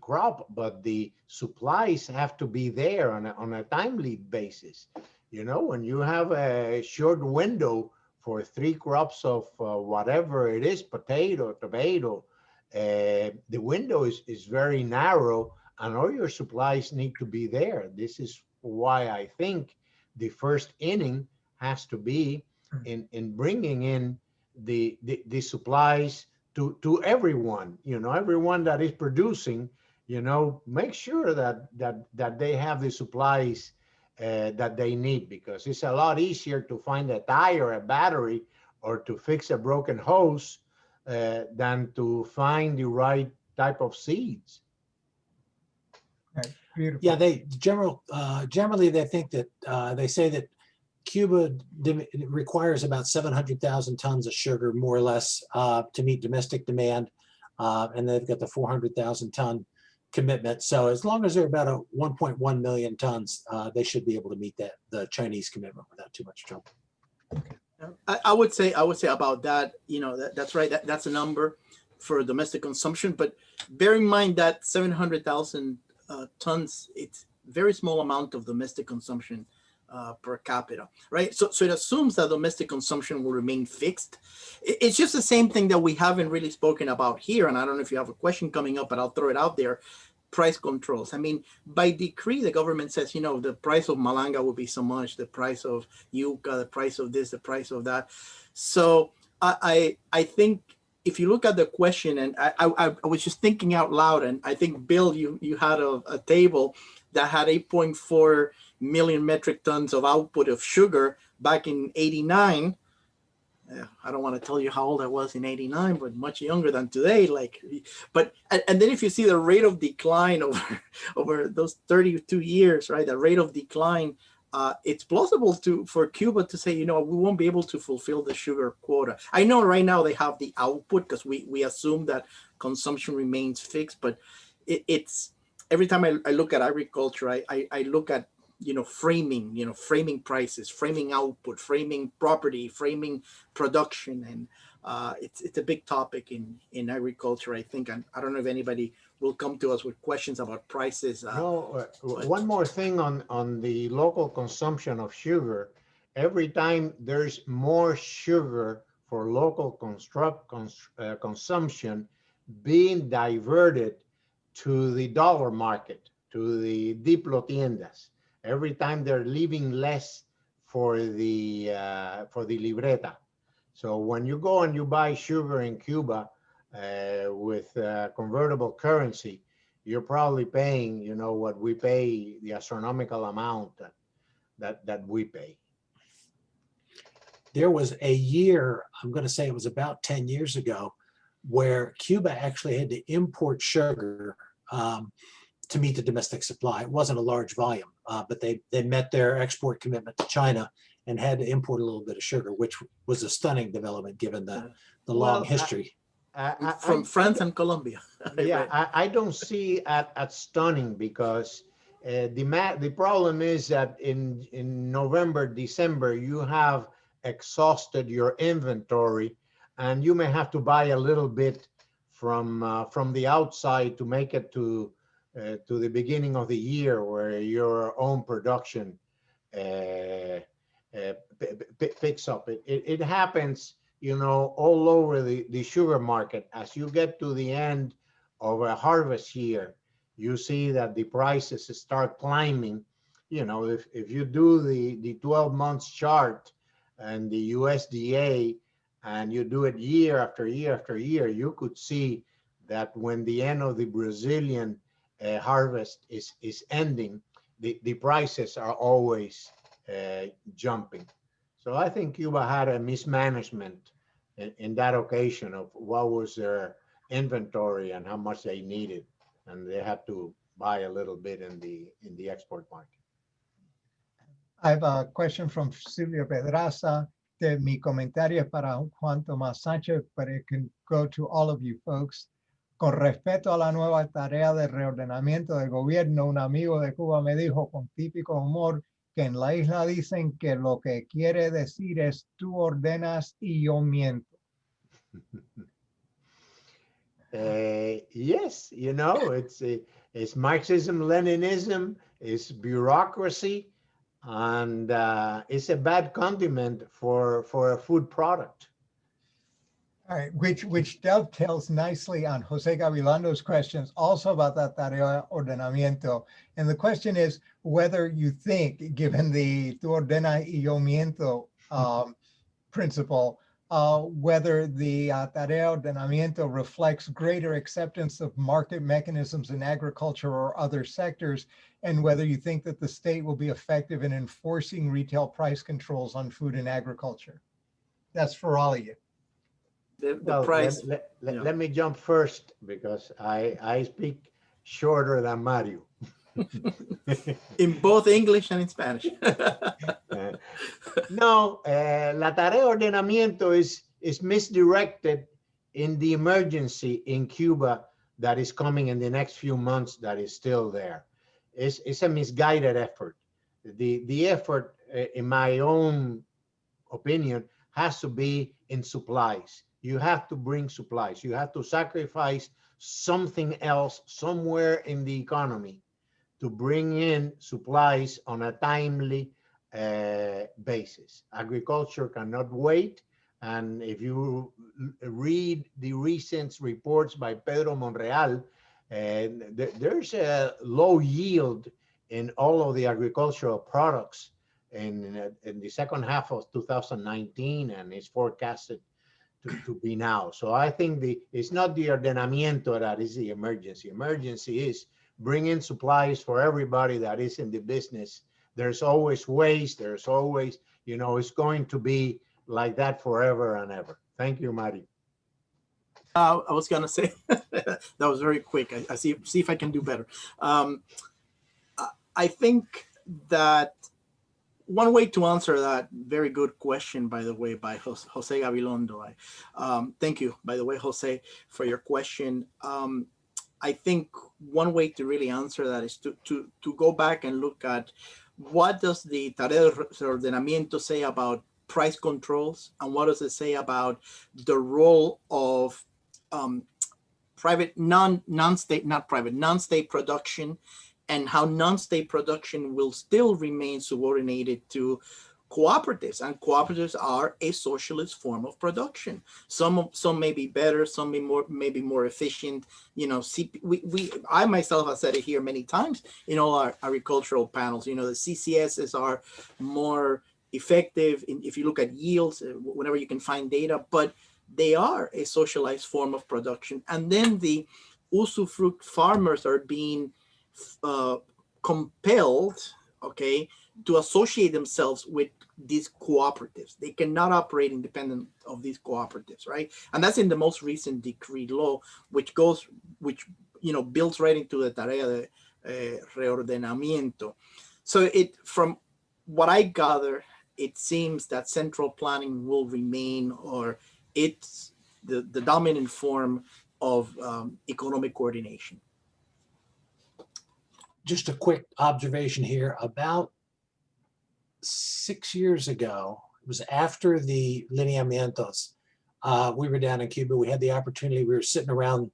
crop, but the supplies have to be there on a timely basis. When you have a short window for 3 crops of whatever it is, potato, tomato, the window is very narrow, and all your supplies need to be there. This is why I think the first inning has to be in bringing in the supplies to everyone. Everyone that is producing, make sure that they have the supplies that they need, because it's a lot easier to find a tire, a battery, or to fix a broken hose than to find the right type of seeds. Right. Beautiful. Yeah, generally they think that they say that Cuba requires about 700,000 tons of sugar, more or less, to meet domestic demand, and they've got the 400,000 ton commitment. So as long as they're about a 1.1 million tons, they should be able to meet the Chinese commitment without too much trouble. I would say about that, that's right. That's a number for domestic consumption, but bear in mind that 700,000 tons, it's very small amount of domestic consumption per capita, right? So it assumes that domestic consumption will remain fixed. It's just the same thing that we haven't really spoken about here. And I don't know if you have a question coming up, but I'll throw it out there. Price controls. I mean, by decree, the government says, the price of malanga will be so much, the price of yuca, the price of this, the price of that. So I think if you look at the question, and I was just thinking out loud, and I think, Bill, you had a table that had 8.4 million metric tons of output of sugar back in '89. I don't want to tell you how old I was in '89, but much younger than today. And then if you see the rate of decline over those 32 years, right? The rate of decline, it's plausible for Cuba to say, we won't be able to fulfill the sugar quota. I know right now they have the output because we assume that consumption remains fixed, but it's every time I look at agriculture, I look at framing prices, framing output, framing property, framing production, and it's a big topic in agriculture, I think. And I don't know if anybody will come to us with questions about prices. One more thing on the local consumption of sugar. Every time there's more sugar for local consumption being diverted to the dollar market, to the diplotiendas. Every time they're leaving less for the libreta. So when you go and you buy sugar in Cuba with convertible currency, you're probably paying, what we pay, the astronomical amount that we pay. There was a year, I'm going to say it was about 10 years ago, where Cuba actually had to import sugar to meet the domestic supply. It wasn't a large volume, but they met their export commitment to China and had to import a little bit of sugar, which was a stunning development given the long history. From France and Colombia. Yeah, I don't see at stunning, because the problem is that in November, December, you have exhausted your inventory, and you may have to buy a little bit from the outside to make it to the beginning of the year, where your own production picks up. It happens, all over the sugar market. As you get to the end of a harvest year, you see that the prices start climbing. You know, if you do the 12 months chart and the USDA, and you do it year after year after year, you could see that when the end of the Brazilian harvest is ending, the prices are always jumping. So I think Cuba had a mismanagement in that occasion of what was their inventory and how much they needed, and they had to buy a little bit in the export market. I have a question from Silvia Pedraza. Mi comentario es para Juan Tomás Sánchez, but it can go to all of you folks. Con respecto a la nueva tarea de reordenamiento del gobierno, un amigo de Cuba me dijo con típico humor que en la isla dicen que lo que quiere decir es tú ordenas y yo miento. Yes, you know, it's Marxism, Leninism, it's bureaucracy, and it's a bad condiment for a food product. All right, which dovetails nicely on Jose Gabilando's questions also about that Tarea Ordenamiento. And the question is whether you think, given the tu ordena y yo miento principle, whether the Tarea Ordenamiento reflects greater acceptance of market mechanisms in agriculture or other sectors, and whether you think that the state will be effective in enforcing retail price controls on food and agriculture. That's for all of you. The price. Let me jump first because I speak shorter than Mario. In both English and in Spanish. No, la Tarea Ordenamiento is misdirected in the emergency in Cuba that is coming in the next few months that is still there. It's a misguided effort. The effort, in my own opinion, has to be in supplies. You have to bring supplies. You have to sacrifice something else somewhere in the economy to bring in supplies on a timely basis. Agriculture cannot wait. And if you read the recent reports by Pedro Monreal, there's a low yield in all of the agricultural products in the second half of 2019, and it's forecasted to be now. So I think it's not the ordenamiento that is the emergency. Emergency is bringing supplies for everybody that is in the business. There's always waste. There's always, you know, it's going to be like that forever and ever. Thank you, Mari. I was gonna say that was very quick. I see if I can do better. I think that one way to answer that very good question, by the way, by Jose Gabilondo. Thank you, by the way, Jose, for your question. I think one way to really answer that is to go back and look at what does the Tarea de Ordenamiento say about price controls, and what does it say about the role of private, non-state production, and how non-state production will still remain subordinated to cooperatives, and cooperatives are a socialist form of production. Some may be better, some may be more efficient. You know, I myself have said it here many times in all our agricultural panels. You know, the CCSs are more effective if you look at yields, whenever you can find data, but they are a socialized form of production. And then the usufruct farmers are being compelled, okay, to associate themselves with these cooperatives. They cannot operate independent of these cooperatives, right? And that's in the most recent decree law, which you know, builds right into the Tarea de Reordenamiento. So from what I gather, it seems that central planning will remain, or it's the dominant form of economic coordination. Just a quick observation here. About 6 years ago, it was after the lineamientos, we were down in Cuba. We had the opportunity, we were sitting around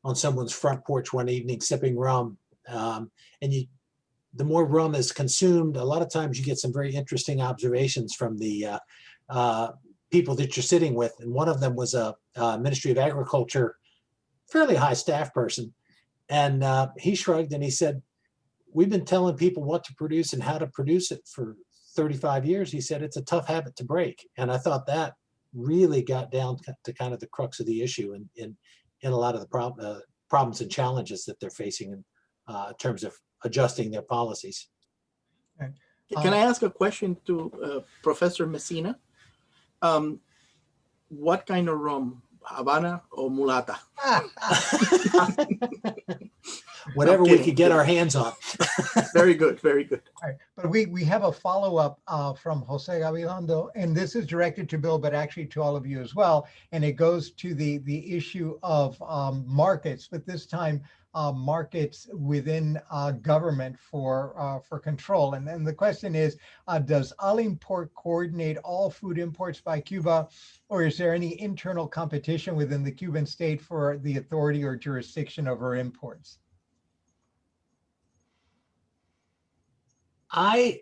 on someone's front porch one evening sipping rum. And the more rum is consumed, a lot of times you get some very interesting observations from the people that you're sitting with. And one of them was a Ministry of Agriculture, fairly high staff person. And he shrugged and he said, we've been telling people what to produce and how to produce it for 35 years. He said, it's a tough habit to break. And I thought that really got down to kind of the crux of the issue in a lot of the problems and challenges that they're facing in terms of adjusting their policies. Can I ask a question to Professor Messina? What kind of rum, Habana or mulata? Whatever we could get our hands on. Very good, very good. All right. But we have a follow-up from Jose Gavilando, and this is directed to Bill, but actually to all of you as well. And it goes to the issue of markets, but this time markets within government for control. And then the question is, does Alimport coordinate all food imports by Cuba, or is there any internal competition within the Cuban state for the authority or jurisdiction over imports? I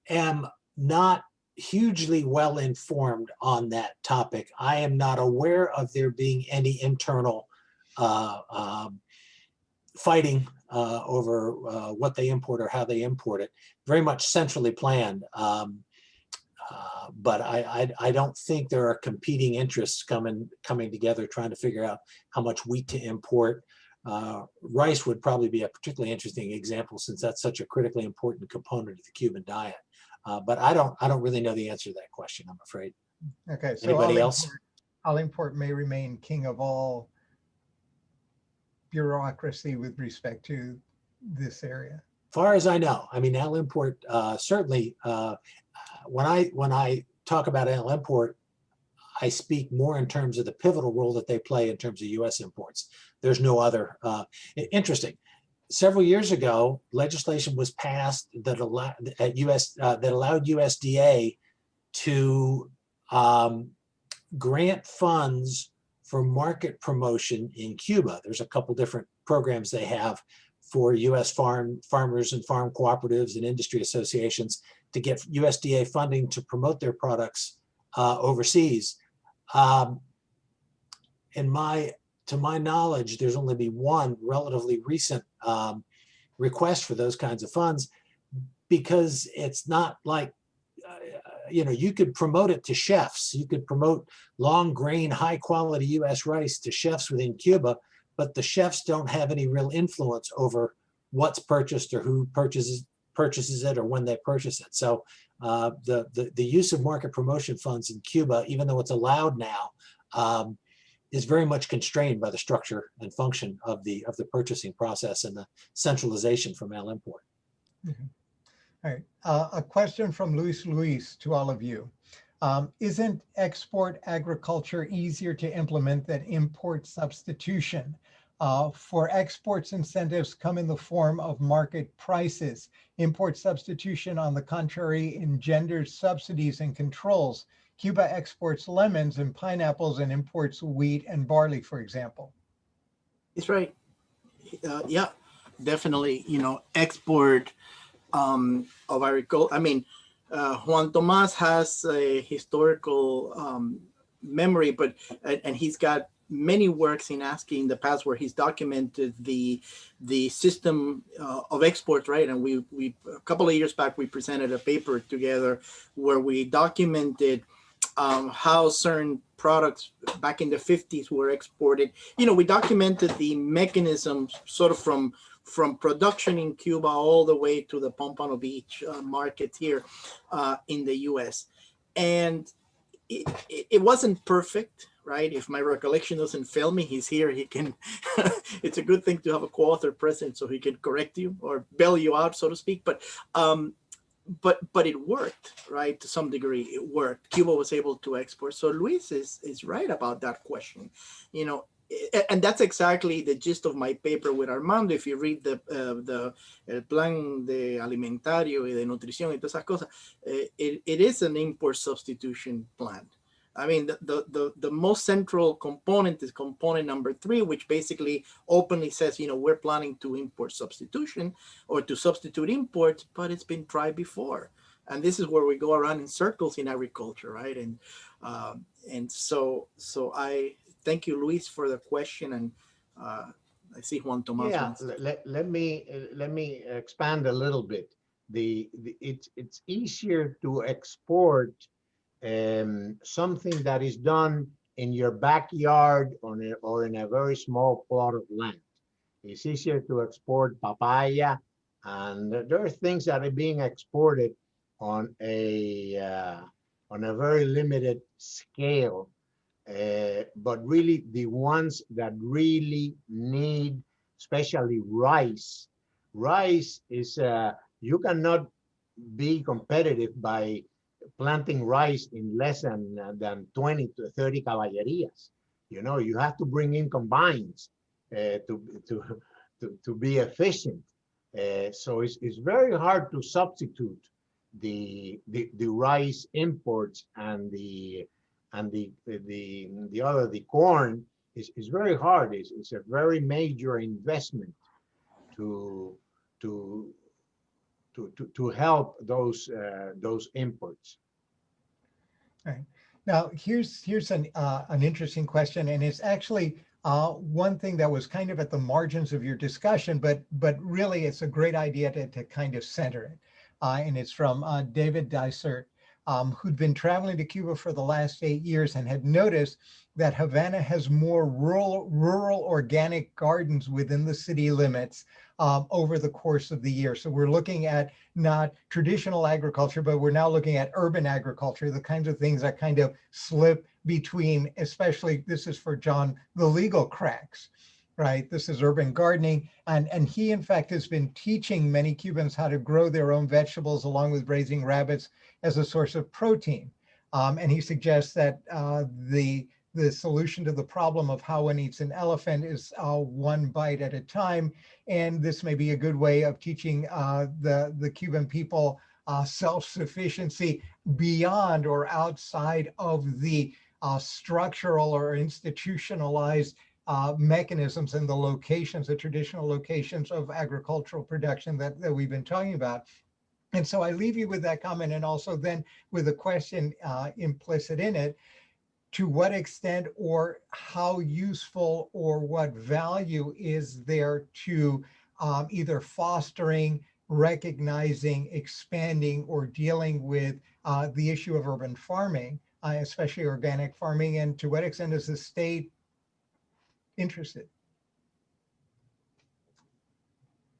am not hugely well informed on that topic. I am not aware of there being any internal fighting over what they import or how they import it. Very much centrally planned. But I don't think there are competing interests coming together trying to figure out how much wheat to import. Rice would probably be a particularly interesting example since that's such a critically important component of the Cuban diet. But I don't really know the answer to that question, I'm afraid. Okay, so Anybody else? Alimport may remain king of all bureaucracy with respect to this area. Far as I know, I mean, Alimport certainly. When I talk about Alimport, I speak more in terms of the pivotal role that they play in terms of U.S. imports. There's no other. Interesting. Several years ago, legislation was passed that allowed USDA to grant funds for market promotion in Cuba. There's a couple different programs they have for U.S. farmers and farm cooperatives and industry associations to get USDA funding to promote their products overseas. To my knowledge, there's only been one relatively recent request for those kinds of funds, because it's not like, you could promote it to chefs. You could promote long grain, high quality US rice to chefs within Cuba, but the chefs don't have any real influence over what's purchased or who purchases it or when they purchase it. So the use of market promotion funds in Cuba, even though it's allowed now, is very much constrained by the structure and function of the purchasing process and the centralization from Alimport. Mm-hmm. All right, a question from Luis to all of you. Isn't export agriculture easier to implement than import substitution? For exports, incentives come in the form of market prices. Import substitution, on the contrary, engenders subsidies and controls. Cuba exports lemons and pineapples and imports wheat and barley, for example. That's right. Yeah, definitely. Export of agriculture. I mean, Juan Tomás has a historical memory, and he's got many works in ASCE in the past where he's documented the system of exports, right? And we a couple of years back, we presented a paper together where we documented how certain products back in the 50s were exported. We documented the mechanism sort of from production in Cuba all the way to the Pompano Beach market here in the US. And it wasn't perfect, right? If my recollection doesn't fail me, he's here. He can, it's a good thing to have a co-author present so he can correct you or bail you out, so to speak. But it worked, right? To some degree, it worked. Cuba was able to export. So Luis is right about that question, and that's exactly the gist of my paper with Armando. If you read el plan de Alimentario y de Nutrición y todas esas cosas, it is an import substitution plan. I mean, the most central component is component number 3, which basically openly says, we're planning to import substitution or to substitute imports, but it's been tried before. And this is where we go around in circles in agriculture, right? And so I thank you, Luis, for the question. And I see Juan Tomás. Yeah, let me expand a little bit. It's easier to export something that is done in your backyard or in a very small plot of land. It's easier to export papaya, and there are things that are being exported on a very limited scale. But really, the ones that really need, especially rice. Rice is you cannot be competitive by planting rice in less than 20 to 30 caballerías. You know, you have to bring in combines to be efficient. So it's very hard to substitute the rice imports and the corn is very hard. It's a very major investment to help those imports. Right. Now, here's an interesting question, and it's actually one thing that was kind of at the margins of your discussion, but really it's a great idea to kind of center it. And it's from David Dysert, who'd been traveling to Cuba for the last 8 years and had noticed that Havana has more rural organic gardens within the city limits over the course of the year. So we're looking at not traditional agriculture, but we're now looking at urban agriculture, the kinds of things that kind of slip between, especially, this is for John, the legal cracks, right? This is urban gardening. And he, in fact, has been teaching many Cubans how to grow their own vegetables along with raising rabbits as a source of protein. And he suggests that the solution to the problem of how one eats an elephant is one bite at a time. And this may be a good way of teaching the Cuban people self-sufficiency beyond or outside of the structural or institutionalized mechanisms and the locations, the traditional locations of agricultural production that we've been talking about. And so I leave you with that comment, and also then with a question implicit in it: to what extent or how useful or what value is there to either fostering, recognizing, expanding, or dealing with the issue of urban farming, especially organic farming, and to what extent is the state interested?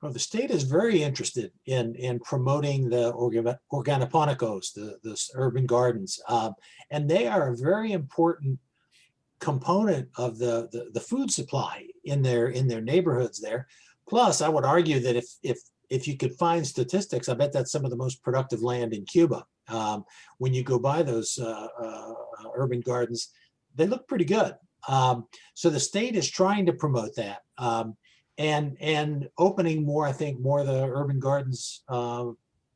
Well, the state is very interested in promoting the organiponicos, the urban gardens, and they are a very important component of the food supply in their neighborhoods there. Plus, I would argue that if you could find statistics, I bet that's some of the most productive land in Cuba. When you go by those urban gardens, they look pretty good. So the state is trying to promote that. And opening more, I think, more of the urban gardens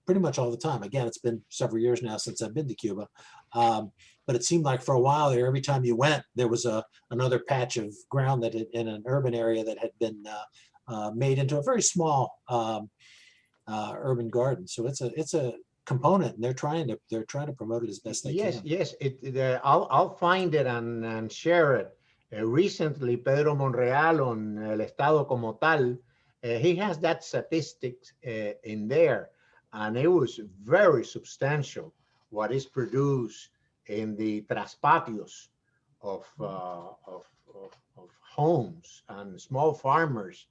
pretty much all the time. Again, it's been several years now since I've been to Cuba. But it seemed like for a while there, every time you went, there was another patch of ground that in an urban area that had been made into a very small urban garden. So it's a component, and they're trying to promote it as best they can. Yes. I'll find it and share it. Recently, Pedro Monreal on El Estado como Tal, he has that statistics in there, and it was very substantial what is produced in the traspatios of homes and small farmers.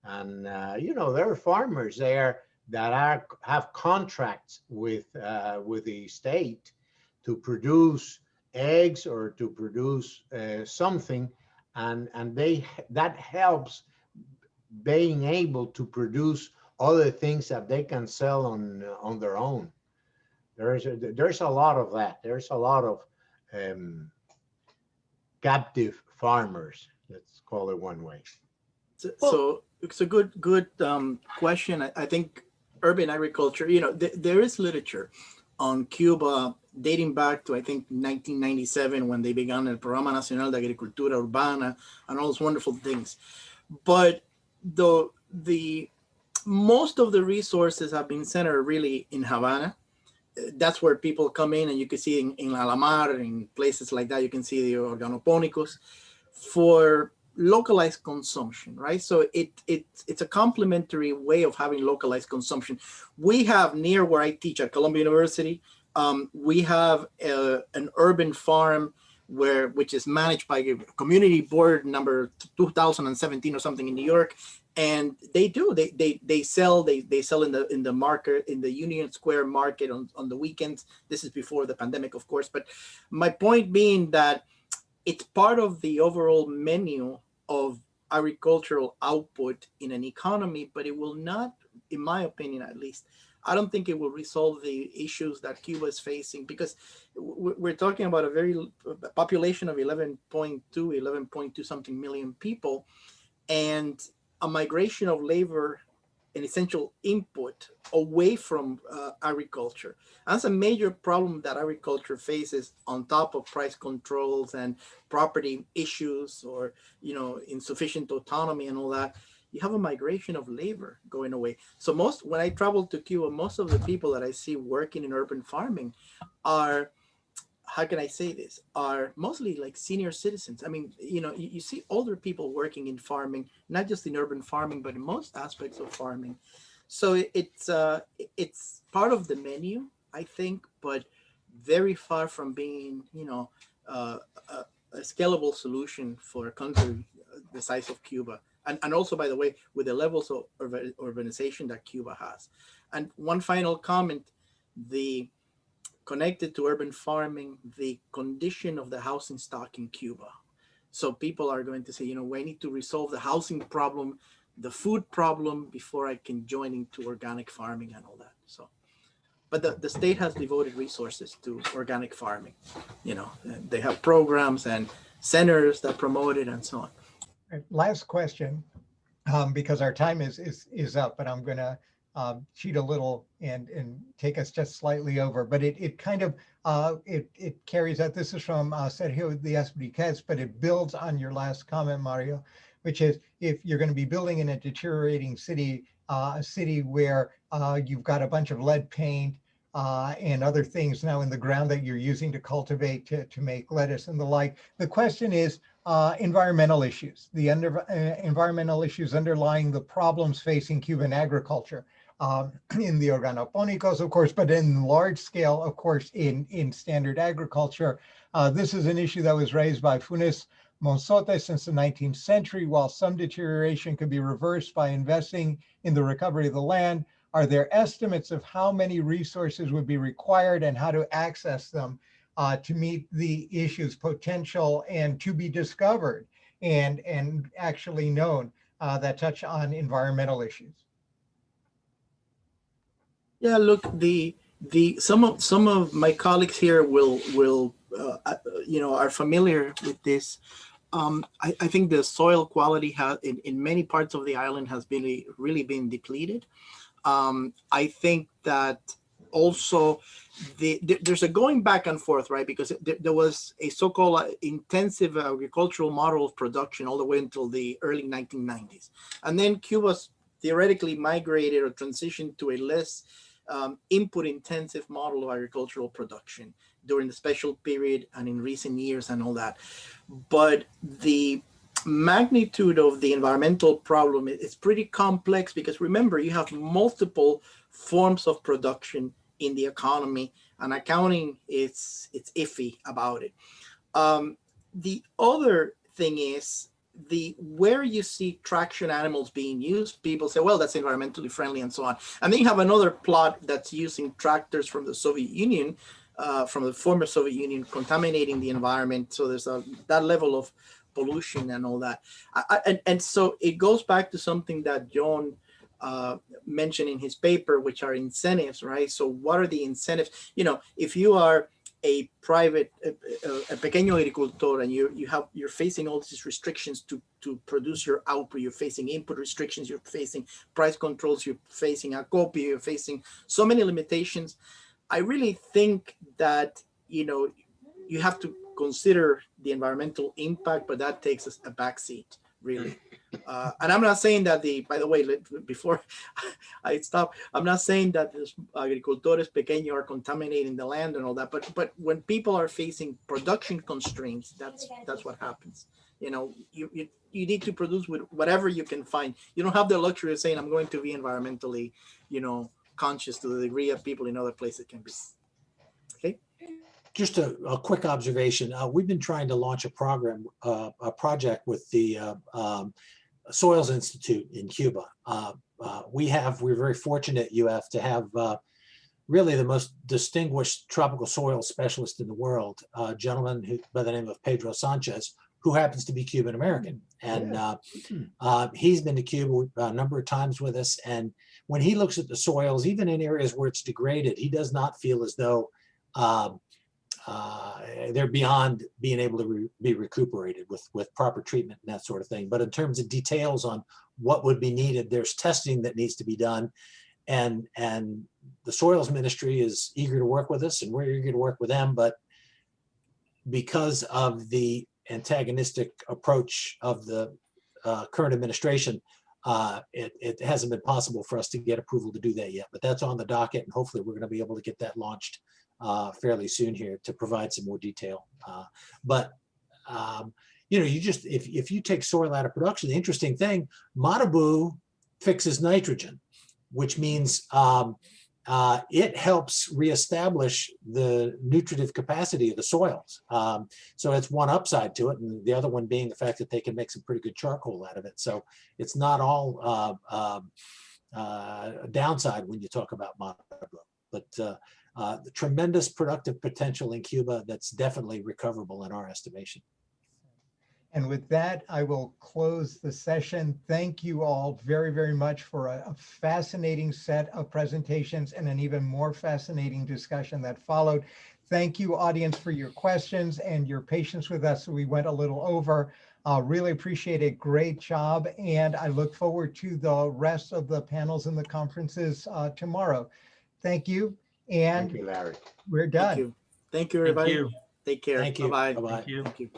And there are farmers there that have contracts with the state to produce eggs or to produce something, and that helps being able to produce other things that they can sell on their own. There's a lot of that. There's a lot of captive farmers, let's call it one way. So it's a good question. I think urban agriculture, there is literature on Cuba dating back to, I think, 1997, when they began el Programa Nacional de Agricultura Urbana and all those wonderful things. But the most of the resources have been centered really in Havana. That's where people come in, and you can see in Alamar, in places like that, you can see the organoponicos. For localized consumption, right? So it's a complementary way of having localized consumption. We have near where I teach at Columbia University, we have an urban farm which is managed by a community board number 2017 or something in New York. And they sell in the market, in the Union Square market on the weekends. This is before the pandemic, of course. But my point being that it's part of the overall menu of agricultural output in an economy, but it will not, in my opinion at least, I don't think it will resolve the issues that Cuba is facing, because we're talking about a population of 11.2 something million people, and a migration of labor, an essential input, away from agriculture. That's a major problem that agriculture faces, on top of price controls and property issues, or insufficient autonomy and all that. You have a migration of labor going away. So when I travel to Cuba, most of the people that I see working in urban farming are, how can I say this, are mostly like senior citizens. I mean, you see older people working in farming, not just in urban farming, but in most aspects of farming. So it's part of the menu, I think, but very far from being, a scalable solution for a country the size of Cuba. And also, by the way, with the levels of urbanization that Cuba has. And one final comment, connected to urban farming, the condition of the housing stock in Cuba. So people are going to say, we need to resolve the housing problem, the food problem, before I can join into organic farming and all that. So, but the state has devoted resources to organic farming. They have programs and centers that promote it and so on. Last question, because our time is up, but I'm going to cheat a little and take us just slightly over. But it kind of it carries out. This is from Sergio Diaz-Briquez, but it builds on your last comment, Mario, which is, if you're going to be building in a deteriorating city, a city where you've got a bunch of lead paint and other things now in the ground that you're using to cultivate to make lettuce and the like. The question is environmental issues, the environmental issues underlying the problems facing Cuban agriculture in the organoponicos, of course, but in large scale, of course, in standard agriculture. This is an issue that was raised by Funes Monsote since the 19th century. While some deterioration could be reversed by investing in the recovery of the land, are there estimates of how many resources would be required and how to access them to meet the issues potential and to be discovered and actually known that touch on environmental issues? Yeah, look, some of my colleagues here will are familiar with this. I think the soil quality has in many parts of the island has really been depleted. I think that also there's a going back and forth, right? Because there was a so-called intensive agricultural model of production all the way until the early 1990s. And then Cuba theoretically migrated or transitioned to a less input intensive model of agricultural production during the special period and in recent years and all that. But the magnitude of the environmental problem is pretty complex, because remember, you have multiple forms of production in the economy, and accounting it's iffy about it. The other thing is where you see traction animals being used, people say, well, that's environmentally friendly and so on. And then you have another plot that's using tractors from the Soviet Union, from the former Soviet Union, contaminating the environment. So there's that level of pollution and all that. And so it goes back to something that Joan mentioned in his paper, which are incentives, right? So what are the incentives? If you are a private, a pequeño agricultor, and you're facing all these restrictions to produce your output, you're facing input restrictions, you're facing price controls, you're facing acopio, you're facing so many limitations. I really think that, you have to consider the environmental impact, but that takes a backseat, really. And I'm not saying that by the way, before I stop, I'm not saying that the agricultores pequeños are contaminating the land and all that, but when people are facing production constraints, that's what happens. You know, you need to produce with whatever you can find. You don't have the luxury of saying, I'm going to be environmentally, you know, conscious to the degree of people in other places can be. Okay. Just a quick observation. We've been trying to launch a program, a project with the Soils Institute in Cuba. We're very fortunate, UF, to have really the most distinguished tropical soil specialist in the world, a gentleman who, by the name of Pedro Sanchez, who happens to be Cuban American. And he's been to Cuba a number of times with us. And when he looks at the soils, even in areas where it's degraded, he does not feel as though they're beyond being able to be recuperated with proper treatment and that sort of thing. But in terms of details on what would be needed, there's testing that needs to be done. And the Soils Ministry is eager to work with us, and we're eager to work with them. But because of the antagonistic approach of the current administration, it hasn't been possible for us to get approval to do that yet. But that's on the docket, and hopefully we're going to be able to get that launched fairly soon here to provide some more detail. You know, you just, if you take soil out of production, the interesting thing, Matabu fixes nitrogen, which means it helps reestablish the nutritive capacity of the soils. So it's one upside to it, and the other one being the fact that they can make some pretty good charcoal out of it. So it's not all downside when you talk about Matabu, but the tremendous productive potential in Cuba that's definitely recoverable in our estimation. And with that, I will close the session. Thank you all very, very much for a fascinating set of presentations and an even more fascinating discussion that followed. Thank you, audience, for your questions and your patience with us. We went a little over. Really appreciate it. Great job. And I look forward to the rest of the panels and the conferences tomorrow. Thank you. And Thank you, Larry. we're done. Thank you. Thank you, everybody. Thank you. Take care. Thank you. Bye-bye. Bye-bye. Thank you. Thank you.